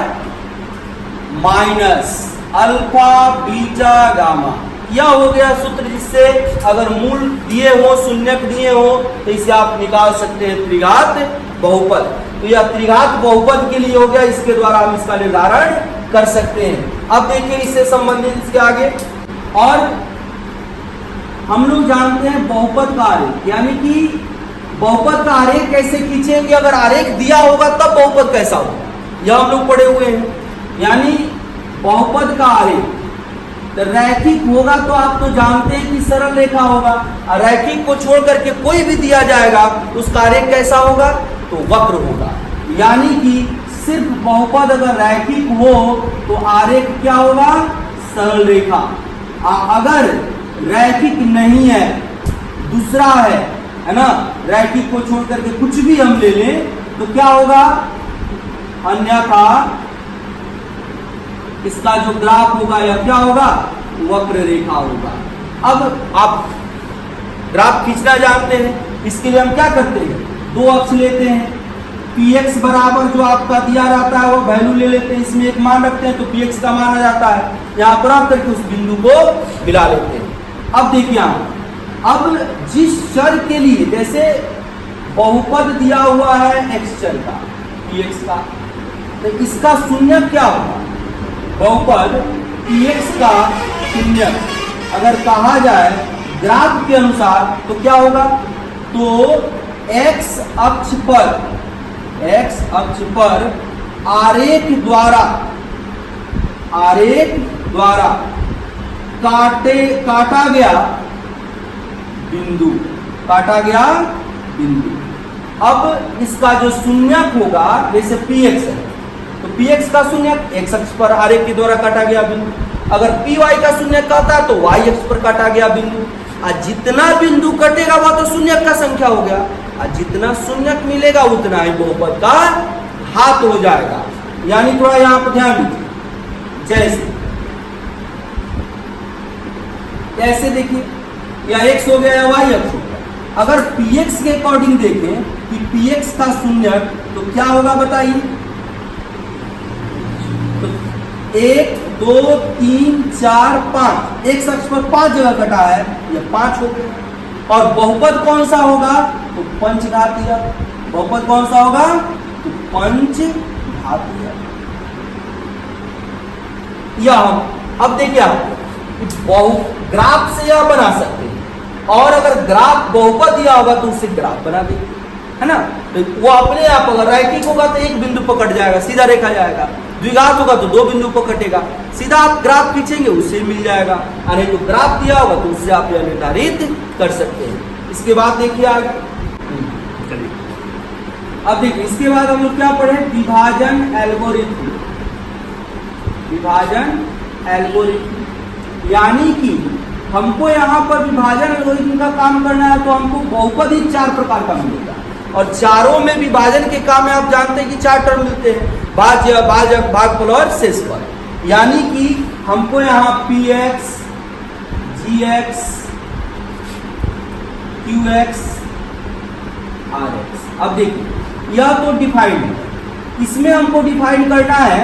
minus alpha beta gamma. यह हो गया सूत्र, जिससे अगर मूल दिए हो, शून्यक दिए हो, तो इसे आप निकाल सकते हैं त्रिघात बहुपद। तो यह त्रिघात बहुपद के लिए हो गया, इसके द्वारा हम इसका निर्धारण कर सकते हैं। अब देखिए इससे संबंधित इसके आगे, और हम लोग जानते हैं बहुपद का आरेख, यानी कि बहुपद का आरेख कैसे खींचेंगे। अगर आरेख दिया होगा तब बहुपद कैसा होगा, यह हम लोग पढ़े हुए हैं। यानी बहुपद का आरेख तो रैखिक होगा, तो आप तो जानते हैं कि सरल रेखा होगा। रैखिक को छोड़ करके कोई भी दिया जाएगा उसका आरेख कैसा होगा, तो वक्र होगा। यानी कि सिर्फ बहुपद अगर रैखिक हो तो आरेख क्या होगा, सरल रेखा। अगर रैखिक नहीं है, दूसरा है है ना, रैखिक को छोड़ करके कुछ भी हम ले लें तो क्या होगा, अन्यथा इसका जो ग्राफ होगा या क्या होगा, वक्र रेखा होगा। अब आप ग्राफ खींचना जानते हैं, इसके लिए हम क्या करते हैं, दो अक्ष लेते हैं, px बराबर जो आपका दिया रहता है वो वैल्यू ले लेते हैं, इसमें एक मान रखते हैं तो px का मान आ जाता है, यहाँ पर आप करके उस बिंदु को मिला लेते हैं। अब देखिए अब जिस चर के लिए, जैसे बहुपद दिया हुआ है x चर का, px का, तो इसका शून्य क्या होगा, बहुपद px का शून्य अगर कहा जाए ग्राफ के अनुसार तो क्या होगा, तो x अक्ष पर आरेख द्वारा काटा गया बिंदु। अब इसका जो शून्यक होगा, जैसे px है तो px का शून्यक x अक्ष पर आरेख के द्वारा काटा गया बिंदु, अगर py का शून्यक कहता है तो y अक्ष पर काटा गया बिंदु। जितना बिंदु कटेगा वह तो शून्यक का संख्या हो गया, और जितना शून्यक मिलेगा उतना ही बहुपद का घात हो जाएगा। यानी थोड़ा यहां पर ध्यान दीजिए, जैसे देखिए या x हो गया या y अक्ष हो गया, अगर px के अकॉर्डिंग देखें कि px का शून्यक तो क्या होगा बताइए, तो 1 2 3 4 5, x अक्ष पर 5 जगह कटा है, यह 5 हो गया। और बहुपद कौन सा होगा, तो पंचघातीय। बहुपद कौन सा होगा, तो पंचघातीय। यह अब देखिए आप ग्राफ से यह बना सकते हैं, और अगर ग्राफ बहुपद दिया होगा तो उससे ग्राफ बना देंगे, है ना। तो वो अपने आप, अगर रैखिक होगा तो एक बिंदु पर कट जाएगा, सीधा रेखा जाएगा, द्विघात होगा तो दो बिंदु पर कटेगा, सीधा आप ग्राफ खींचेंगे उससे मिल जाएगा, अरे तो ग्राफ दिया होगा तो उससे आप यह निर्धारित कर सकते हैं। इसके बाद देखिए आगे, अब देखिए इसके बाद हम लोग क्या पढ़े, विभाजन एल्गोरिथम। यानी कि हमको यहाँ पर विभाजन एल्गोरिथम का काम करना है तो हमको बहुपद ही 4 प्रकार का मिलेगा, और चारों में विभाजन के काम में आप जानते हैं कि 4 टर्म मिलते हैं, भाज्य, भाजक, भागफल और शेषफल। यानी कि हमको यहाँ px, gx, qx, rx। अब देखिए यह तो डिफाइंड है, इसमें हमको डिफाइन करना है,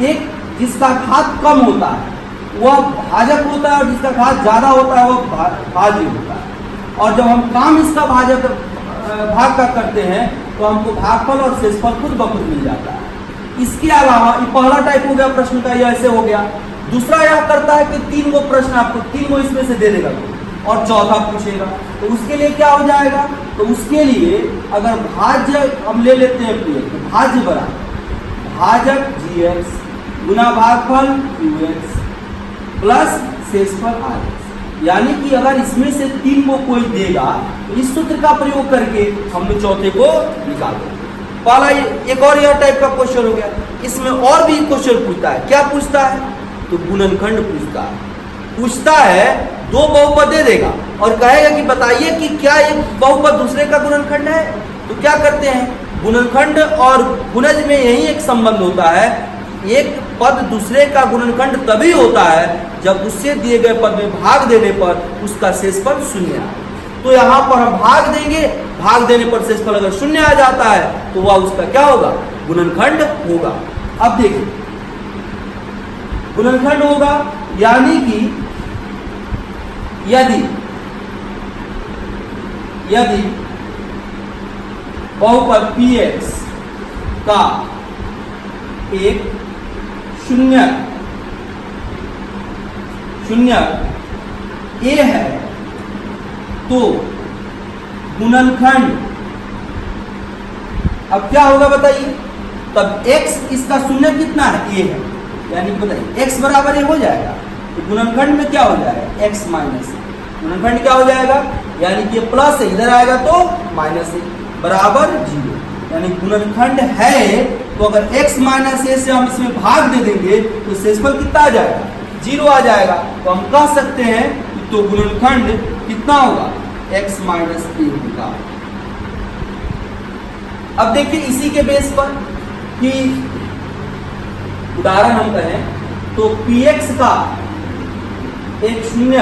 एक जिसका घात कम होता है वह भाजक होता है, और जिसका घात ज्यादा होता है वह भाज्य होता है। और जब हम काम इसका भाग का करते हैं तो हमको भागफल और शेषफल खुद ब खुद मिल जाता है। इसके अलावा ये पहला टाइप हो गया प्रश्न का, यह ऐसे हो गया। दूसरा यह करता है कि 3 गो प्रश्न आपको 3 गो इसमें से दे देगा और चौथा पूछेगा, तो उसके लिए क्या हो जाएगा, तो उसके लिए अगर भाज्य हम ले लेते हैं तो भाज्य बराबर भाजक gx गुना भागफल qx प्लस शेषफल rx। यानी कि अगर इसमें से 3 को कोई देगा तो इस सूत्र का प्रयोग करके हम लोग चौथे को निकाल देंगे। पहला एक और यह टाइप का क्वेश्चन हो गया। इसमें और भी क्वेश्चन पूछता है, क्या पूछता है, तो गुणनखंड पूछता है 2 बहुपद दे देगा और कहेगा कि बताइए कि क्या एक बहुपद दूसरे का गुणनखंड है। तो क्या करते हैं, गुणनखंड और गुणज में यही एक संबंध होता है, एक पद दूसरे का गुणनखंड तभी होता है जब उससे दिए गए पद में भाग देने पर उसका शेषफल 0 आए। तो यहाँ पर हम भाग देंगे, भाग देने पर शेषफल अगर 0 आ जाता है तो वह उसका क्या होगा, गुणनखंड होगा। अब देखिए गुणनखंड होगा, यानी कि यदि बहुपद px का एक शून्य a है तो गुणनखंड अब क्या होगा बताइए, तब x इसका शून्य कितना है, a है, यानी बताइए x बराबर a हो जाएगा, तो गुणनखंड में क्या हो जाएगा, x माइनस a। गुणनखंड क्या हो जाएगा, यानी कि प्लस है, इधर आएगा तो माइनस a बराबर 0। यानी गुणनखंड है तो अगर x माइनस a से हम इसमें भाग दे देंगे तो शेषफल कितना आ जाएगा, 0 आ जाएगा। तो हम कह सकते हैं तो गुणनखंड कितना होगा, x माइनस ए होगा। अब देखिए इसी के बेस पर कि उदाहरण हम कहें तो px का एक शून्य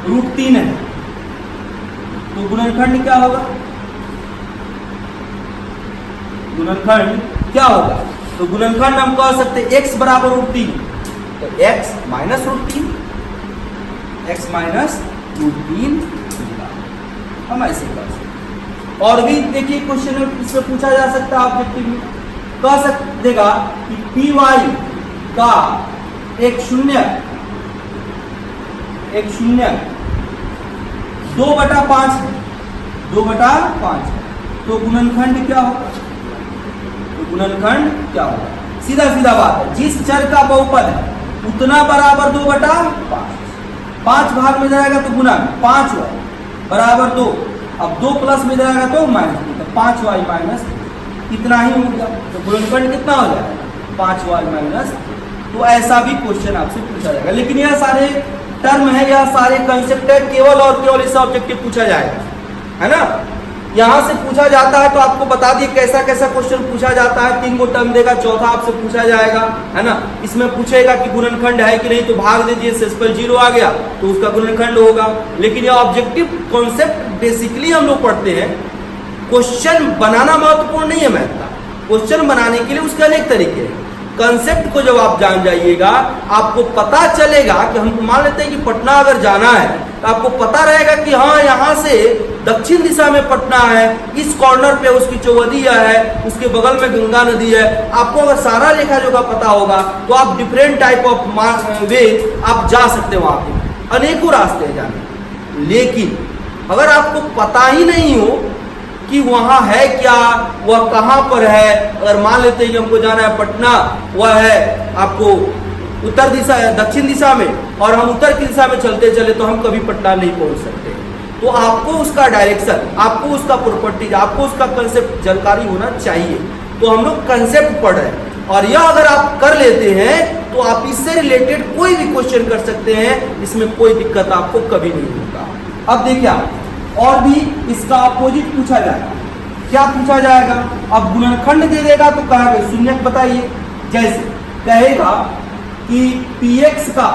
√3 है, तो गुणनखंड क्या होगा? गुणनखंड क्या होगा? तो गुणनखंड हम कह सकते हैं x बराबर √3, तो x माइनस √3, x माइनस √3 हम ऐसे कर सकते। और भी देखिए क्वेश्चन में इसमें पूछा जा सकता है ऑब्जेक्टिव में, कह सकतेगा कि py का एक शून्य 2/5 है, 2/5 है, तो गुणनखंड क्या होगा? तो गुणनखंड क्या होगा? सीधा सीधा बात है, जिस चर का बहुपद है उतना बराबर 2/5, 5 भाग में जाएगा तो गुणा 5y बराबर 2, अब 2 प्लस में जाएगा तो माइनस, तो 5y माइनस इतना ही हो गया, तो गुणनखंड कितना हो जाएगा? 5y minus. तो ऐसा भी क्वेश्चन आपसे पूछा जाएगा, लेकिन यह सारे टर्म है, यह सारे कंसेप्ट है, केवल और केवल इससे ऑब्जेक्टिव पूछा जाएगा, है ना। यहां से पूछा जाता है तो आपको बता दिए कैसा कैसा क्वेश्चन पूछा जाता है। 3 गो टर्म देगा, चौथा आपसे पूछा जाएगा, है ना। इसमें पूछेगा कि गुणनखंड है कि नहीं, तो भाग दीजिए, सेसिफल 0 आ गया तो उसका गुणनखंड होगा। लेकिन यह ऑब्जेक्टिव कॉन्सेप्ट बेसिकली हम लोग पढ़ते हैं, क्वेश्चन बनाना महत्वपूर्ण नहीं है मैथ का, क्वेश्चन बनाने के लिए उसके अनेक तरीके हैं। कंसेप्ट को जब आप जान जाइएगा, आपको पता चलेगा कि हम मान लेते हैं कि पटना अगर जाना है तो आपको पता रहेगा कि हाँ यहाँ से दक्षिण दिशा में पटना है, इस कॉर्नर पे उसकी चौवदिया है, उसके बगल में गंगा नदी है। आपको अगर सारा लेखा जोखा पता होगा तो आप डिफरेंट टाइप ऑफ वे आप जा सकते हैं, वहाँ पे अनेकों रास्ते हैं जाने। लेकिन अगर आपको पता ही नहीं हो कि वहाँ है क्या, वह कहाँ पर है, अगर मान लेते हैं कि हमको जाना है पटना, वह है आपको उत्तर दिशा, दक्षिण दिशा में, और हम उत्तर की दिशा में चलते चले तो हम कभी पटना नहीं पहुँच सकते। तो आपको उसका डायरेक्शन, आपको उसका प्रॉपर्टीज, आपको उसका कंसेप्ट जानकारी होना चाहिए। तो हम लोग कंसेप्ट पढ़ रहे हैं, और यह अगर आप कर लेते हैं तो आप इससे रिलेटेड कोई भी क्वेश्चन कर सकते हैं, इसमें कोई दिक्कत आपको कभी नहीं होगा। अब देखिए आप और भी इसका अपोजिट पूछा जाएगा, क्या पूछा जाएगा? अब गुणनखंड दे देगा तो कहेगा शून्य, बताइए। जैसे कहेगा कि px का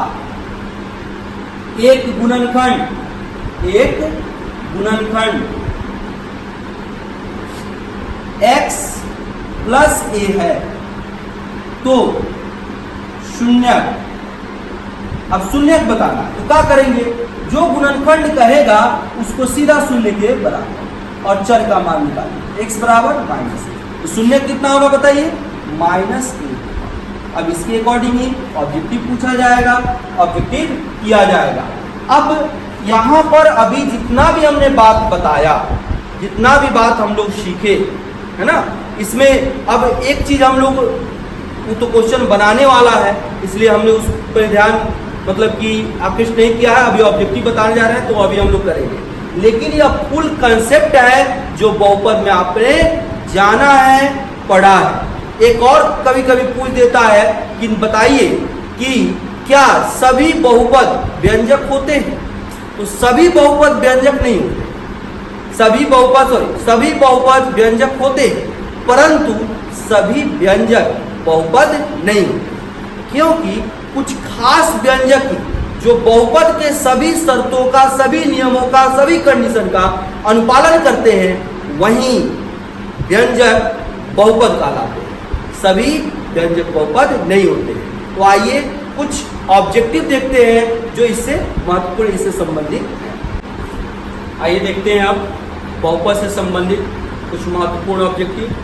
एक गुणनखंड x प्लस a है, तो शून्य। अब शून्य बताना तो क्या करेंगे? जो गुणनखंड कहेगा उसको सीधा शून्य के बराबर और चर का मान निकालेंगे, x बराबर माइनस ए, तो शून्य कितना होगा बताइए? -a। अब इसके अकॉर्डिंग ही ऑब्जेक्टिव पूछा जाएगा, ऑब्जेक्टिव किया जाएगा। अब यहाँ पर अभी जितना भी हमने बात बताया, जितना भी बात हम लोग सीखे, है ना, इसमें अब एक चीज हम लोग, वो तो क्वेश्चन बनाने वाला है इसलिए हमने उस पर ध्यान मतलब कि आकृष्ट नहीं किया है, अभी ऑब्जेक्टिव बताने जा रहे हैं तो अभी हम लोग करेंगे। लेकिन यह फुल कंसेप्ट है जो बहुपद में आपने जाना है, पढ़ा है। एक और कभी कभी पूछ देता है कि बताइए कि क्या सभी बहुपद व्यंजक होते हैं? तो सभी बहुपद व्यंजक नहीं होते, सभी बहुपद व्यंजक होते हैं, परंतु सभी व्यंजक बहुपद नहीं होते, क्योंकि कुछ खास व्यंजक जो बहुपद के सभी शर्तों का, सभी नियमों का, सभी कंडीशन का अनुपालन करते हैं, वहीं व्यंजक बहुपद कहलाते हैं। सभी व्यंजक बहुपद नहीं होते हैं। तो आइए कुछ ऑब्जेक्टिव देखते हैं जो इससे महत्वपूर्ण, इससे संबंधित है। आइए देखते हैं अब बहुपद से संबंधित कुछ महत्वपूर्ण ऑब्जेक्टिव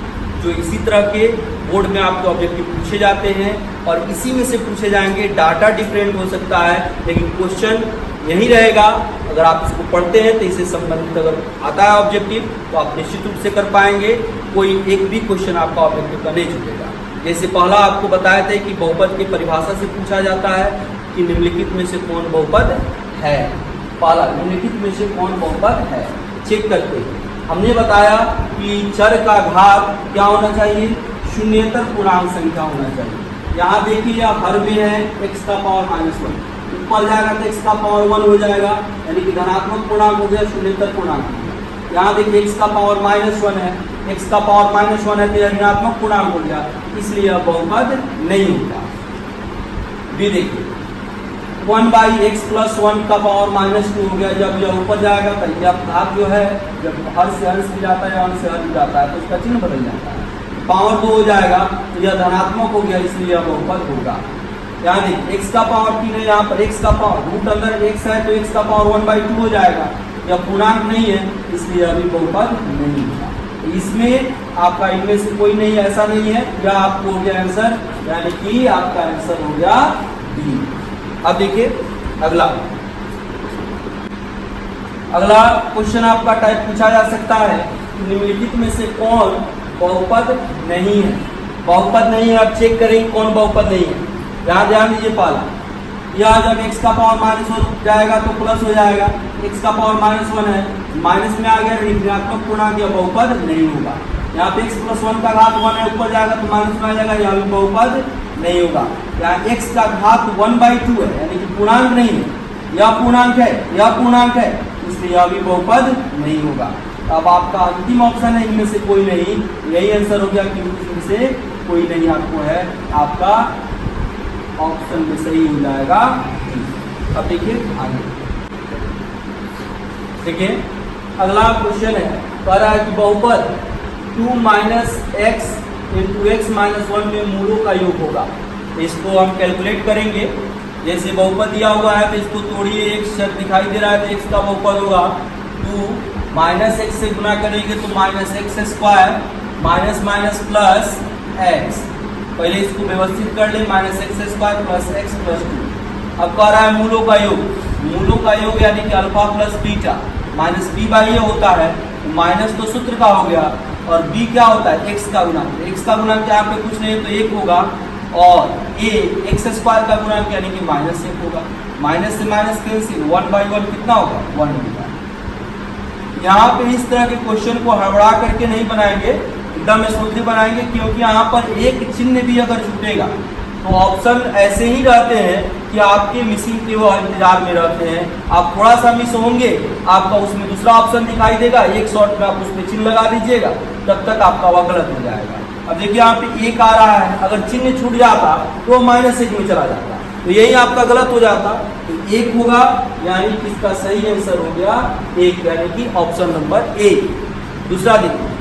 जो इसी तरह के बोर्ड में आपके ऑब्जेक्टिव पूछे जाते हैं और इसी में से पूछे जाएंगे। डाटा डिफरेंट हो सकता है लेकिन क्वेश्चन यही रहेगा। अगर आप इसको पढ़ते हैं तो इससे संबंधित अगर आता है ऑब्जेक्टिव तो आप निश्चित रूप से कर पाएंगे, कोई एक भी क्वेश्चन आपका ऑब्जेक्टिव का नहीं छूटेगा। जैसे पहला आपको बताया था कि बहुपद की परिभाषा से पूछा जाता है कि निम्नलिखित में से कौन बहुपद है। पहला, निम्नलिखित में से कौन बहुपद है, चेक करते हैं। हमने बताया कि चर का घात क्या होना चाहिए, शून्येतर पूर्णांक संख्या होना चाहिए। यहाँ देखिए यह हर में है x का पावर -1, तो ऊपर जाएगा तो x का पावर 1 हो जाएगा, यानी कि धनात्मक पूर्णांक हो गया, शून्येतर पूर्णांक। यहाँ देखिए x का पावर -1 है, x का पावर -1 है तो यह ऋणात्मक पूर्णांक हो गया, इसलिए यह बहुपद नहीं होगा। बी देखिए 1/x + 1 का पावर -2 हो गया, जब यह ऊपर जाएगा तो यह घात जो है जब हर से अंश भी जाता है अंश से हर भी जाता है तो उसका चिन्ह बदल जाता है, पावर 2 हो जाएगा तो यह धनात्मक हो गया, इसलिए यह बहुपद होगा। यहाँ देखिए x का पावर 3 है, यहाँ पर x का पावर रूट अंदर x है तो x का पावर 1/2 हो जाएगा, यह पूर्णांक नहीं है इसलिए अभी बहुपद नहीं होगा। इसमें आपका इनमें से कोई नहीं, ऐसा नहीं है, यह आपको हो गया आंसर, यानी कि आपका आंसर हो गया बी। अब देखिए अगला क्वेश्चन आपका टाइप पूछा जा सकता है, निम्नलिखित में से कौन बहुपद नहीं है। बहुपद नहीं है, अब चेक करेंगे कौन बहुपद नहीं है। यहाँ ध्यान दीजिए, पहला यह जब x का पावर -1 जाएगा तो प्लस हो जाएगा, x का पावर -1 है, माइनस में आ गया ऋणात्मक पूर्णांक, यह बहुपद नहीं होगा। यहाँ पे x + 1 का घात 1 है, ऊपर जाएगा तो माइनस में आ जाएगा, यह भी बहुपद नहीं होगा। यहाँ x का घात 1/2 है, यानी कि पूर्णांक नहीं है, यह पूर्णांक है, यह पूर्णांक है, इसलिए यह भी बहुपद नहीं होगा। अब आपका अंतिम ऑप्शन है इनमें से कोई नहीं, यही आंसर हो गया कि इनमें से कोई नहीं आपको है, आपका ऑप्शन में सही हो जाएगा। अब देखिए आगे, देखिए अगला क्वेश्चन है, कह रहा है कि बहुपद 2 - x × x - 1 में मूलों का योग होगा। इसको हम कैलकुलेट करेंगे, जैसे बहुपद दिया हुआ है तो इसको तोड़िए, एक शब्द दिखाई दे रहा है तो x का बहुपद होगा 2 - x से गुना करेंगे तो -x² प्लस x। पहले इसको व्यवस्थित कर ले, -x² प्लस x + 2। अब कह रहा है मूलों का योग, मूलों का योग यानी कि alpha plus beta minus b/a होता है, तो माइनस तो सूत्र का हो गया और b क्या होता है x का गुणांक, x का गुणांक यहाँ पे कुछ नहीं है तो 1 होगा, और a x² का गुणांक यानी कि -1 होगा, माइनस से माइनस कैंसिल, 1/1 कितना होगा 1 होगा। यहाँ पे इस तरह के क्वेश्चन को हड़बड़ा करके नहीं बनाएंगे, एकदम स्मूथली बनाएंगे, क्योंकि यहाँ पर एक चिन्ह भी अगर छूटेगा तो ऑप्शन ऐसे ही रहते हैं कि आपके मिसिंग के वो इंतजार में रहते हैं। आप थोड़ा सा मिस होंगे, आपका उसमें दूसरा ऑप्शन दिखाई देगा, एक शॉट में आप उसमें चिन्ह लगा दीजिएगा, तब तक आपका वह गलत हो जाएगा। अब देखिए यहाँ पे 1 आ रहा है, अगर चिन्ह छूट जाता तो -1 में चला जाता, तो यही आपका गलत हो जाता, तो 1 होगा, यानी कि इसका सही आंसर हो गया 1, यानी कि ऑप्शन नंबर ए। दूसरा देखिए,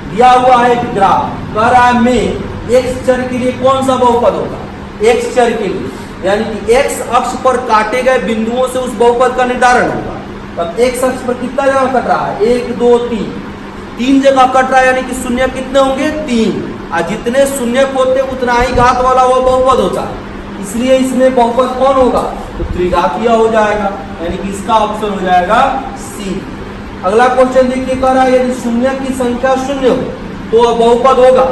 दिया हुआ है एक ग्राफ, कह रहा है में x चर के लिए कौन सा बहुपद होगा, x चर के लिए, यानी कि x अक्ष पर काटे गए बिंदुओं से उस बहुपद का निर्धारण होगा। तब x अक्ष पर कितना जगह कट रहा है, 1 2 3 जगह कट रहा है, यानी कि शून्य कितने होंगे 3, और जितने शून्य होते उतना ही घात वाला वो बहुपद होता है, इसलिए इसमें बहुपद कौन होगा तो त्रिघातीय हो जाएगा, यानी कि इसका ऑप्शन हो जाएगा सी। अगला क्वेश्चन देखिए, कह रहा है यदि शून्य की संख्या 0 हो तो बहुपद होगा,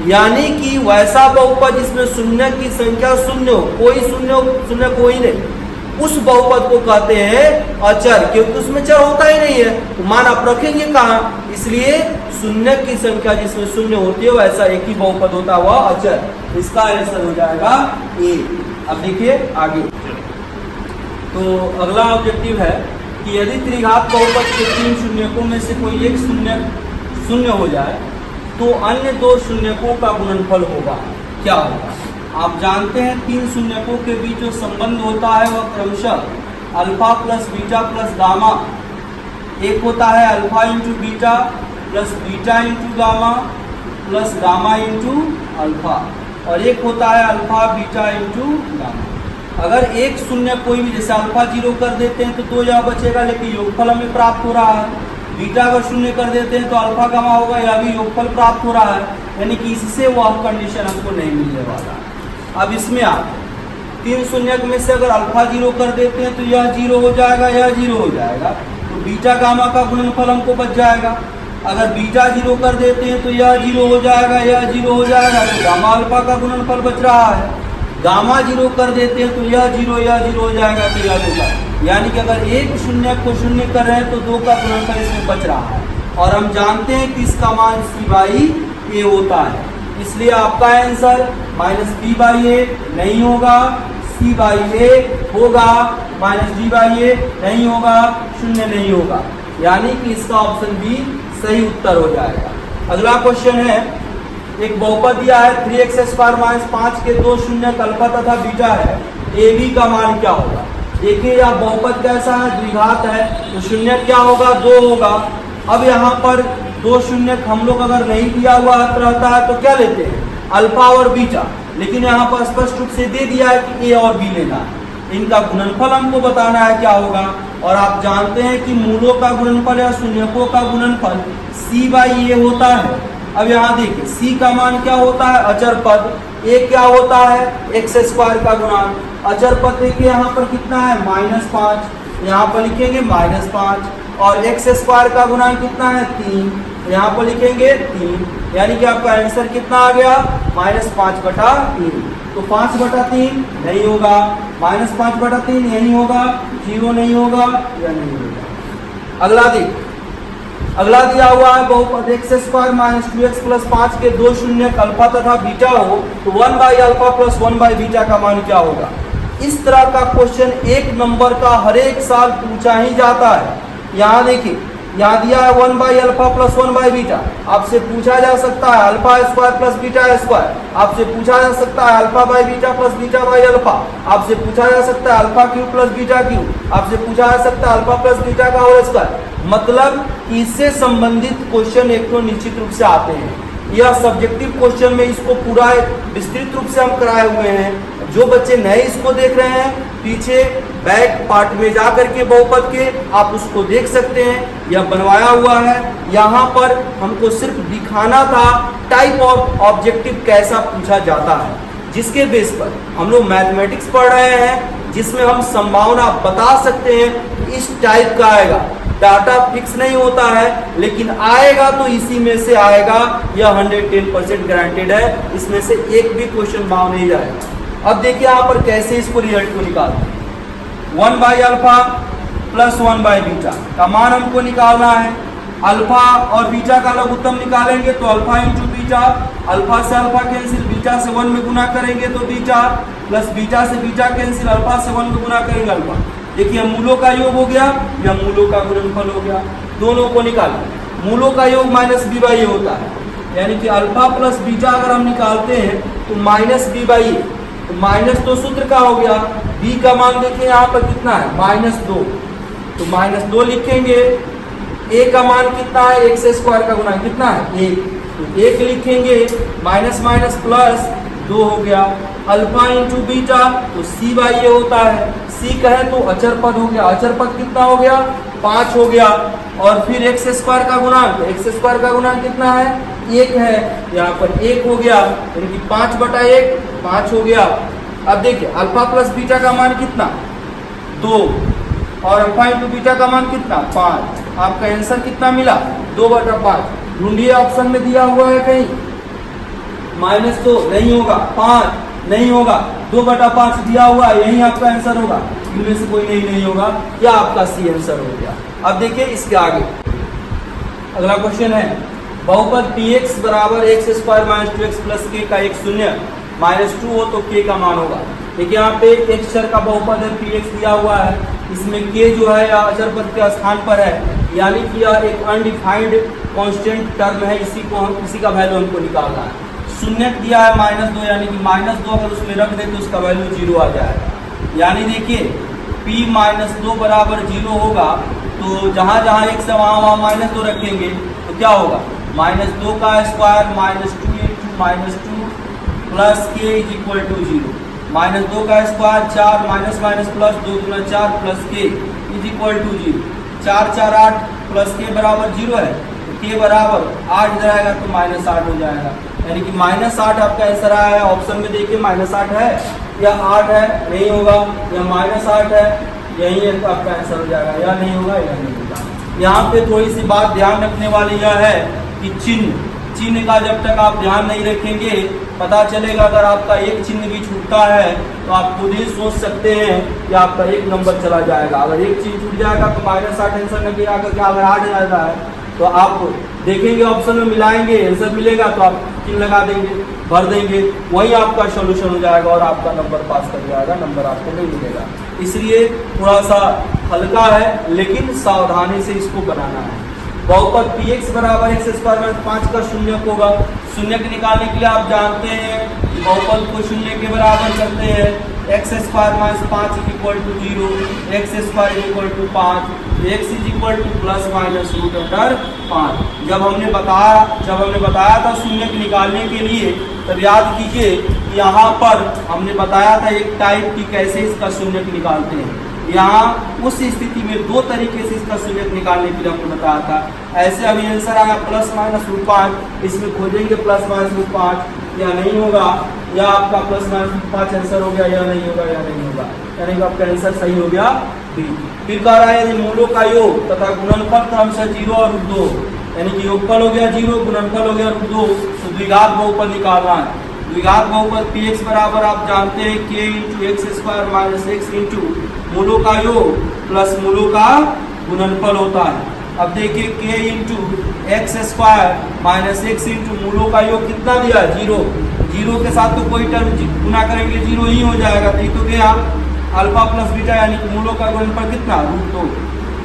यानी कि वैसा बहुपद जिसमें शून्य की संख्या 0 हो, कोई शून्य कोई नहीं, उस बहुपद को कहते हैं अचर, क्योंकि उसमें चर होता ही नहीं है, तो मान आप रखेंगे कहाँ, इसलिए शून्य की संख्या जिसमें 0 होती है वैसा एक ही बहुपद होता हुआ अचर, इसका आंसर हो जाएगा ए। अब देखिए आगे, तो अगला ऑब्जेक्टिव है कि यदि त्रिघात बहुपद के 3 शून्यकों में से कोई एक शून्य हो जाए तो अन्य 2 शून्यकों का गुणनफल होगा, क्या होगा। आप जानते हैं 3 शून्यकों के बीच जो संबंध होता है वह क्रमशः alpha plus beta plus gamma, एक होता है alpha into beta plus beta into gamma plus gamma into alpha, और एक होता है अल्फा बीटा इंटू गामा। अगर एक शून्य कोई भी, जैसे अल्फा 0 कर देते हैं तो 2 यह बचेगा, लेकिन योगफल हमें प्राप्त हो रहा है, बीटा अगर 0 कर देते हैं तो अल्फा गामा होगा, यह भी योगफल प्राप्त हो रहा है, यानी कि इससे वह कंडीशन हमको नहीं मिलने वाला। अब इसमें आप 3 शून्य में से अगर अल्फा 0 कर देते हैं तो यह 0 हो जाएगा, यह 0 हो जाएगा, तो बीटा गामा का गुणनफल हमको बच जाएगा। अगर बीटा 0 कर देते हैं तो यह 0 हो जाएगा, यह 0 हो जाएगा, तो गामा अल्फा का गुणनफल बच रहा है। गामा 0 कर देते हैं तो यह 0 हो जाएगा, तो यह होगा, यानी कि अगर एक शून्य को 0 कर रहे हैं तो 2 का गुणनफल इसमें बच रहा है, और हम जानते हैं कि इसका मान c/a होता है, इसलिए आपका आंसर -b/a नहीं होगा, c सी बाई ए होगा, माइनस डी बाई ए नहीं होगा, शून्य नहीं होगा, यानी कि इसका ऑप्शन बी सही उत्तर हो जाएगा। अगला क्वेश्चन है, एक बहुपद दिया है 3x² - 5 के दो शून्य अल्फा तथा बीटा है, ए बी का मान क्या होगा। देखिए यह बहुपद कैसा है, द्विघात है, तो शून्य क्या होगा, 2 होगा। अब यहाँ पर दो शून्य हम लोग अगर नहीं दिया हुआ रहता है तो क्या लेते हैं, अल्फा और बीटा, लेकिन यहाँ पर स्पष्ट रूप से दे दिया है कि ए और बी लेना है। इनका गुणनफल हमको बताना है क्या होगा, और आप जानते हैं कि मूलों का गुणनफल या शून्यकों का गुणनफल सी बाई ए होता है। अब यहाँ देखिए सी का मान क्या होता है, अचर पद, ए क्या होता है, x² का गुणांक। अचर पद देखिए यहाँ पर कितना है, -5, यहाँ पर लिखेंगे -5, और x² का गुणांक कितना है, 3, यहाँ पर लिखेंगे 3, यानी कि आपका आंसर कितना आ गया, -5/3। तो 5/3 नहीं होगा, -5/3 यही होगा, 0 नहीं होगा या नहीं होगा। अगला दिया हुआ है बहुपद x² - 2x + 5 के दो शून्य अल्फा तथा बीटा हो, तो 1/α + 1/बीटा का मान क्या होगा। इस तरह का क्वेश्चन 1 नंबर का हर एक साल पूछा ही जाता है। यहाँ देखिए, यहाँ दिया है 1/α + 1/बीटा, आपसे पूछा जा सकता है α² + β², आपसे पूछा जा सकता है α/बीटा + β/α, आपसे पूछा जा सकता है α³ + β³, आपसे पूछा जा सकता है α + बीटा का होल स्क्वायर। मतलब इससे संबंधित क्वेश्चन एक तो निश्चित रूप से आते हैं। यह सब्जेक्टिव क्वेश्चन में इसको पूरा विस्तृत रूप से हम कराए हुए हैं। जो बच्चे नए इसको देख रहे हैं, पीछे बैक पार्ट में जा करके बहुपद के आप उसको देख सकते हैं, यह बनवाया हुआ है। यहाँ पर हमको सिर्फ दिखाना था टाइप ऑफ ऑब्जेक्टिव कैसा पूछा जाता है, जिसके बेस पर हम लोग मैथमेटिक्स पढ़ रहे हैं, जिसमें हम संभावना बता सकते हैं इस टाइप का आएगा। डाटा फिक्स नहीं होता है, लेकिन आएगा तो इसी में से आएगा, यह 110% गारंटेड है, इसमें से एक भी क्वेश्चन बाहर नहीं जाएगा। अब देखिए यहाँ पर कैसे इसको रिजल्ट को निकालते हैं। 1/α + 1/बीटा का मान हमको निकालना है। अल्फा और बीटा का लघुत्तम निकालेंगे तो अल्फा × बीटा, अल्फा से अल्फा कैंसिल, बीटा से 1 में गुना करेंगे तो बीटा, प्लस बीटा से बीटा कैंसिल, अल्फा से 1 में गुना करेंगे अल्फा। देखिए मूलों का योग हो गया या मूलों का गुणनफल हो गया, दोनों को निकालें। मूलों का योग -b/a होता है, यानी कि अल्फा + बीटा अगर हम निकालते हैं तो -b/a, तो माइनस तो सूत्र का हो गया। b का मान देखिए यहाँ पर कितना है, -2, तो -2 लिखेंगे। a का मान कितना है, x² का गुणा कितना है, 1, तो 1 लिखेंगे, माइनस प्लस 2 हो गया। अल्फा × बीटा तो c/a होता है, c कहे तो अचर पद हो गया, अचर पद कितना हो गया, 5 हो गया। और फिर x² का गुणांक, x² का गुणांक कितना है, 1 है, यहाँ पर 1 हो गया, यानी कि 5/1 5 हो गया। अब देखिए अल्फा + बीटा का मान कितना, 2, और अल्फा × बीटा का मान कितना, 5। आपका आंसर कितना मिला, 2/5। ढूंढिए ऑप्शन में दिया हुआ है कहीं, -2 नहीं होगा, 5 नहीं होगा, 2/5 दिया हुआ है, यही आपका आंसर होगा। इनमें से कोई नहीं होगा, या आपका सी आंसर हो गया। अब देखिए इसके आगे अगला क्वेश्चन है, बहुपद px = x² - 2x + k का एक शून्य -2 हो तो k का मान होगा। देखिए यहाँ पे एक चर का बहुपद है, px दिया हुआ है, इसमें k जो है या अचर पद के स्थान पर है, यानी कि यह एक अनडिफाइंड कांस्टेंट टर्म है, इसी का वैल्यू हमको निकालना है। शून्य दिया है -2, यानी कि -2 अगर उसमें रख दे तो उसका वैल्यू 0 आ जाएगा। यानी देखिए p -2 = 0 होगा, तो जहाँ जहाँ x है वहाँ -2 रखेंगे तो क्या होगा, -2 का स्क्वायर -2 × -2 प्लस k = 0, -2 का square 4 plus 2 × 4 plus k = 0, 4 × 4 8 plus k = 0 है, k बराबर 8 इधर आएगा तो -8 हो जाएगा, यानी कि -8 आपका आंसर आया है। ऑप्शन में देखिए -8 है या 8 है, नहीं होगा, या -8 है, यही आपका आंसर हो जाएगा, या नहीं होगा या नहीं होगा। यहाँ पे थोड़ी सी बात ध्यान रखने वाली यह है कि चिन्ह का जब तक आप ध्यान नहीं रखेंगे, पता चलेगा अगर आपका एक चिन्ह भी छूटता है तो आप खुद ही सोच सकते हैं कि आपका 1 नंबर चला जाएगा। अगर एक चिन्ह छूट जाएगा तो -8 आंसर नहीं आकर के अगर 8 जाता है तो आप देखेंगे ऑप्शन में मिलाएंगे, आंसर मिलेगा तो आप चिन्ह लगा देंगे, भर देंगे, वही आपका सॉल्यूशन हो जाएगा और आपका नंबर पास कर जाएगा, नंबर आपको नहीं मिलेगा। इसलिए थोड़ा सा हल्का है, लेकिन सावधानी से इसको बनाना है। बहुपद px बराबर एक्स स्क्वायर माइनस 5 का शून्यक होगा। शून्यक निकालने के लिए आप जानते हैं कि बहुपद को शून्य के बराबर करते हैं। X square minus 5 equal to 0, x square equal to 5, x is equal to plus minus root under 5। जब हमने बताया था शून्यक निकालने के लिए, तब याद कीजिए कि यहाँ पर हमने बताया था एक टाइप की कैसे इसका शून्यक निकालते हैं। यहाँ उस स्थिति में दो तरीके से इसका शून्यक निकालने के लिए हमने बताया था। ऐसे अभी आंसर आया प्लस माइनस रूट 5, इसमें खोजेंगे प्लस माइनस रूट 5 या नहीं होगा, या आपका प्लस माइनस रूट 5 आंसर हो गया या नहीं होगा, या नहीं होगा, यानी कि आपका आंसर सही हो गया बी। फिर कह रहा है यदि मूलों का योग तथा गुणनफल क्रमशः 0 और रूट 2, यानी कि योगफल हो गया 0, गुणनफल हो गया रूट 2, तो द्विघात बहुपद निकालना है। द्विघात बहुपद px बराबर आप जानते हैं k into X square minus X into मूलों का योग प्लस मूलों का गुणनफल होता है। अब देखिए k into X square minus X into मूलों का योग कितना दिया है 0, 0 के साथ तो कोई टर्म गुना करेंगे 0 ही हो जाएगा, तो गया अल्फा प्लस बीटा, यानी कि मूलों का गुणनफल कितना रूट 2,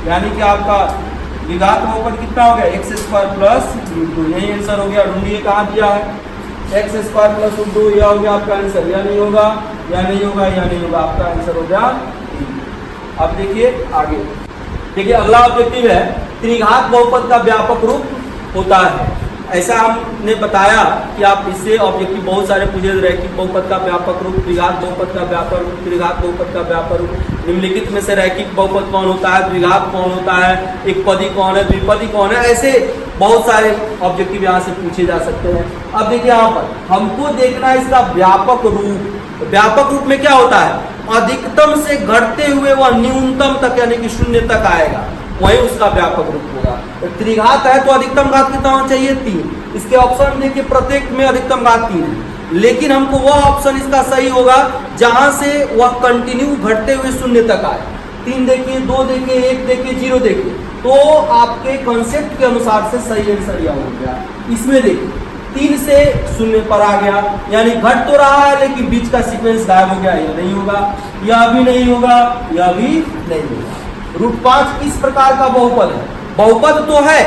यानी कि आपका द्विघात बहुपद कितना हो गया एक्स स्क्वायर प्लस रूट 2। यही आंसर हो गया। ढूंढिए कहाँ दिया है, एक्स स्क्वायर प्लस रूट 2, यह हो गया आपका आंसर, या नहीं होगा, या नहीं होगा, या नहीं होगा, आपका आंसर हो गया। अब देखिए आगे, देखिए अगला ऑब्जेक्टिव है त्रिघात बहुपद का व्यापक रूप होता है। ऐसा हमने बताया कि आप इससे ऑब्जेक्टिव बहुत सारे पूछे, रैखिक बहुपद का व्यापक रूप, द्विघात बहुपद का व्यापक रूप, त्रिघात बहुपद का व्यापक रूप, निम्नलिखित में से रैखिक बहुपद कौन होता है, द्विघात कौन होता है, एक पदी कौन है, द्विपदी कौन है, ऐसे बहुत सारे ऑब्जेक्टिव यहाँ से पूछे जा सकते हैं। अब देखिए यहाँ पर हमको देखना है इसका व्यापक रूप। व्यापक रूप में क्या होता है, अधिकतम से घटते हुए वह न्यूनतम तक यानी कि 0 तक आएगा, वही उसका व्यापक रूप होगा। तो त्रिघात है तो अधिकतम घात कितना होना चाहिए 3। इसके ऑप्शन देखिए प्रत्येक में अधिकतम घात 3 है, लेकिन हमको वह ऑप्शन इसका सही होगा जहां से वह कंटिन्यू घटते हुए 0 तक आए। 3 देखिए, 2 देखिए, 1 देखिए, 0 देखिए, तो आपके कॉन्सेप्ट के अनुसार से सही आंसर यह हो गया। इसमें देखिए 3 से 0 पर आ गया, यानी घट तो रहा है लेकिन बीच का सीक्वेंस गायब हो गया, यह नहीं होगा, यह भी नहीं होगा, यह भी नहीं होगा। रूट 5 किस प्रकार का बहुपद है, बहुपद तो है,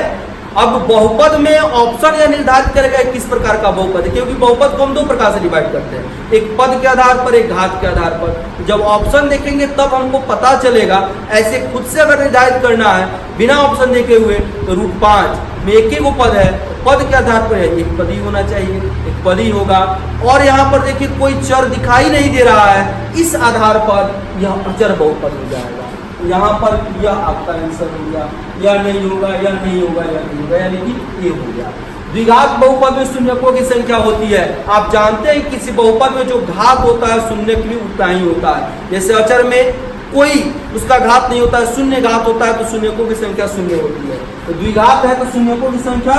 अब बहुपद में ऑप्शन यह निर्धारित करेगा किस प्रकार का बहुपद है, क्योंकि बहुपद को हम 2 प्रकार से डिवाइड करते हैं, एक पद के आधार पर, एक घात के आधार पर। जब ऑप्शन देखेंगे तब हमको पता चलेगा। ऐसे खुद से अगर निर्धारित करना है बिना ऑप्शन देखे हुए, तो रूट 5 में एक ही वो पद है, पद के आधार पर है, एक पद ही होना चाहिए, एक पद ही होगा। और यहाँ पर देखिए कोई चर दिखाई नहीं दे रहा है, इस आधार पर यह अचर बहुपद हो जाएगा। यहाँ पर यह आपका आंसर हो गया, या नहीं होगा, या नहीं होगा, या नहीं होगा, यानी कि ये हो गया। द्विघात बहुपद में शून्यकों की संख्या होती है। आप जानते हैं किसी बहुपद में जो घात होता है शून्यक भी उतना ही होता है। जैसे अचर में कोई उसका घात नहीं होता है, शून्य घात होता है, तो शून्यकों की संख्या 0 होती है। तो द्विघात है तो शून्यकों की संख्या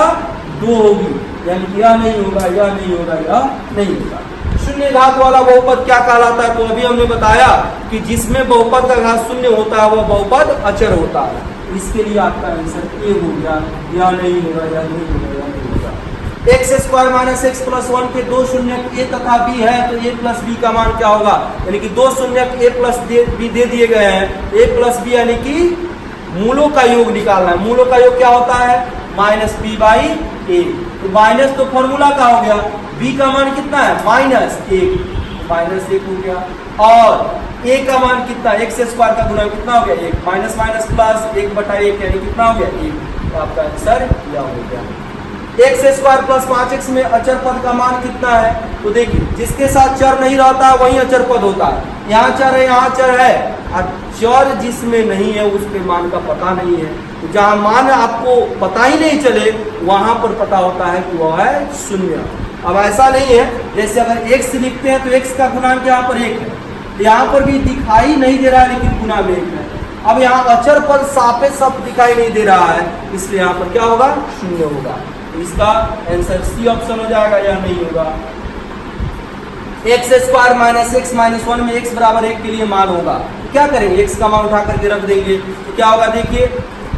2 होगी, यानी कि यह नहीं होगा, यह नहीं होगा, यह नहीं होगा। शून्य घात वाला बहुपद क्या कहलाता है, तो अभी हमने बताया कि जिसमें बहुपद का घात 0 होता है वह बहुपद अचर होता है। इसके लिए आपका आंसर ए हो गया, या नहीं होगा, या नहीं होगा, या नहीं होगा। X square minus x plus 1 के 2 शून्यक ए तथा बी है, तो ए प्लस बी का मान क्या होगा, यानी कि 2 शून्यक ए प्लस बी दे दिए गए हैं, ए प्लस बी यानी कि मूलों का योग निकालना है। मूलों का योग क्या होता है, माइनस बी बाई ए। तो माइनस तो फॉर्मूला का हो गया, b का मान कितना है -1, माइनस 1 हो गया। और a का मान कितना, एक्स स्क्वायर का गुना कितना हो गया 1, माइनस माइनस प्लस 1/1 यानी कितना हो गया 1। तो आपका आंसर यह हो गया। एक्स स्क्वायर प्लस 5x में अचर पद का मान कितना है, तो देखिए जिसके साथ चर नहीं रहता है वही अचर पद होता है। यहाँ चर है, यहाँ चर है, और चर जिसमें नहीं है उसके मान का पता नहीं है। तो जहाँ मान आपको पता ही नहीं चले वहां पर पता होता है कि वह है 0। अब ऐसा नहीं है, जैसे अगर x लिखते हैं तो x का गुणांक यहाँ पर 1 है, यहाँ पर भी दिखाई नहीं दे रहा है लेकिन गुना में 1 है। अब यहाँ अचर पद साफे सब दिखाई नहीं दे रहा है, इसलिए यहाँ पर क्या होगा 0 होगा। इसका आंसर सी ऑप्शन हो जाएगा, या नहीं होगा। X square minus x minus 1 में x बराबर 1 के लिए मान होगा, तो क्या करेंगे, x का मान उठा करके रख देंगे, तो क्या होगा देखिए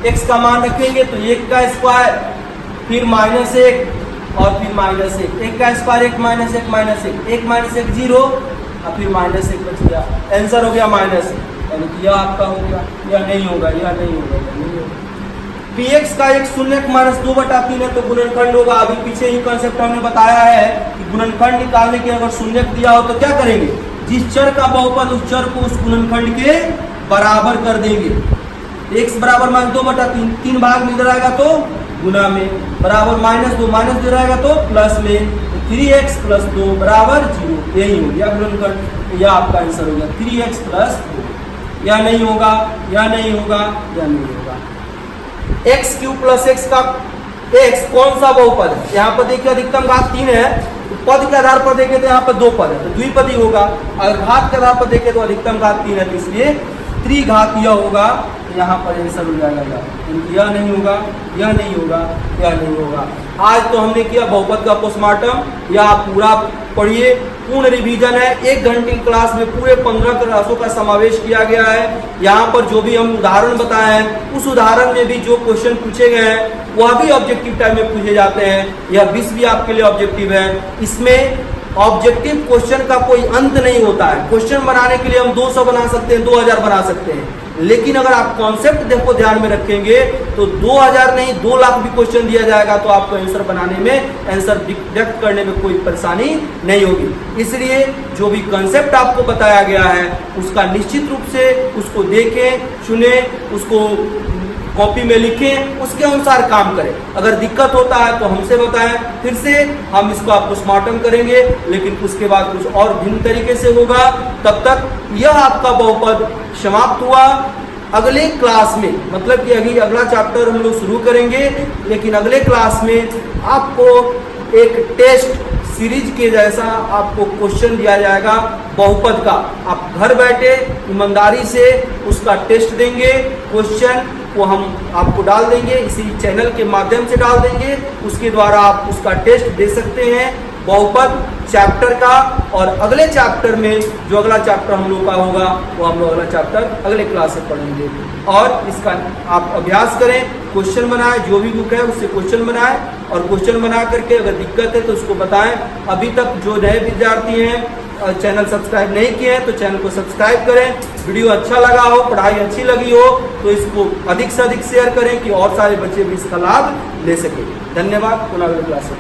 x का मान रखेंगे तो 1 का स्क्वायर, फिर -1 और फिर -1, 1 का स्क्वायर 1 -1 -1, 1 -1 0 और फिर -1 बच गया, आंसर हो गया -1, यानी कि यह आपका हो गया। यह नहीं होगा, यह नहीं होगा, यह नहीं होगा। px का एक शून्य -2/3 है तो गुणनखंड होगा। अभी पीछे ही कंसेप्ट हमने बताया है कि गुणनखंड निकालने के अगर शून्य दिया हो तो क्या करेंगे, जिस चर का बहुपद उस चर को उस गुणनखंड के बराबर कर देंगे। x बराबर -2/3, 3 भाग मिल रहेगा तो गुना में, बराबर -2 -2 रहेगा तो प्लस में, 3x + 2 = 0, यही हो गया गुणनखंड। यह आपका आंसर हो गया 3x + 2। यह नहीं होगा, यह नहीं होगा, यह नहीं होगा। x³ + x का x कौन सा बहुपद है? यहाँ पर देखिए अधिकतम घात 3 है, तो पद के आधार पर देखें तो यहाँ पर 2 पद है तो द्विपदी होगा। अगर घात के आधार पर देखें तो अधिकतम घात 3 है, तो इसलिए त्रिघातीय होगा। यहाँ पर आंसर हो जाएगा, यह नहीं होगा, यह नहीं होगा, यह नहीं होगा। आज तो हमने किया बहुपद का पोस्टमार्टम, यह आप पूरा पढ़िए, पूर्ण रिवीजन है। 1 घंटे की क्लास में पूरे 15 क्लासों का समावेश किया गया है। यहाँ पर जो भी हम उदाहरण बताए हैं उस उदाहरण में भी जो क्वेश्चन पूछे गए हैं वह भी ऑब्जेक्टिव टाइप में पूछे जाते हैं। यह 20 भी आपके लिए ऑब्जेक्टिव है। इसमें ऑब्जेक्टिव क्वेश्चन का कोई अंत नहीं होता है। क्वेश्चन बनाने के लिए हम 200 बना सकते हैं, 2000 बना सकते हैं, लेकिन अगर आप कॉन्सेप्ट देखो ध्यान में रखेंगे तो 2000 नहीं 2 लाख भी क्वेश्चन दिया जाएगा तो आपको आंसर बनाने में, आंसर व्यक्त करने में कोई परेशानी नहीं होगी। इसलिए जो भी कॉन्सेप्ट आपको बताया गया है उसका निश्चित रूप से उसको देखें, सुने, उसको कॉपी में लिखें, उसके अनुसार काम करें। अगर दिक्कत होता है तो हमसे बताएं, फिर से हम इसको आपको पोस्टमार्टम करेंगे, लेकिन उसके बाद कुछ और भिन्न तरीके से होगा। तब तक यह आपका बहुपद समाप्त हुआ। अगले क्लास में, मतलब कि अभी अगला चैप्टर हम लोग शुरू करेंगे, लेकिन अगले क्लास में आपको एक टेस्ट सीरीज के जैसा आपको क्वेश्चन दिया जाएगा बहुपद का। आप घर बैठे ईमानदारी से उसका टेस्ट देंगे, क्वेश्चन को हम आपको डाल देंगे, इसी चैनल के माध्यम से डाल देंगे। उसके द्वारा आप उसका टेस्ट दे सकते हैं बहुपद चैप्टर का। और अगले चैप्टर में जो अगला चैप्टर हम लोग का होगा वो हम लोग अगला चैप्टर अगले क्लास से पढ़ेंगे। और इसका आप अभ्यास करें, क्वेश्चन बनाएं, जो भी बुक है उससे क्वेश्चन बनाएं और क्वेश्चन बना करके अगर दिक्कत है तो उसको बताएं। अभी तक जो नए विद्यार्थी हैं चैनल सब्सक्राइब नहीं किए हैं तो चैनल को सब्सक्राइब करें। वीडियो अच्छा लगा हो, पढ़ाई अच्छी लगी हो तो इसको अधिक से अधिक शेयर करें कि और सारे बच्चे भी इसका लाभ ले सकें। धन्यवाद। पुनः अगले क्लास में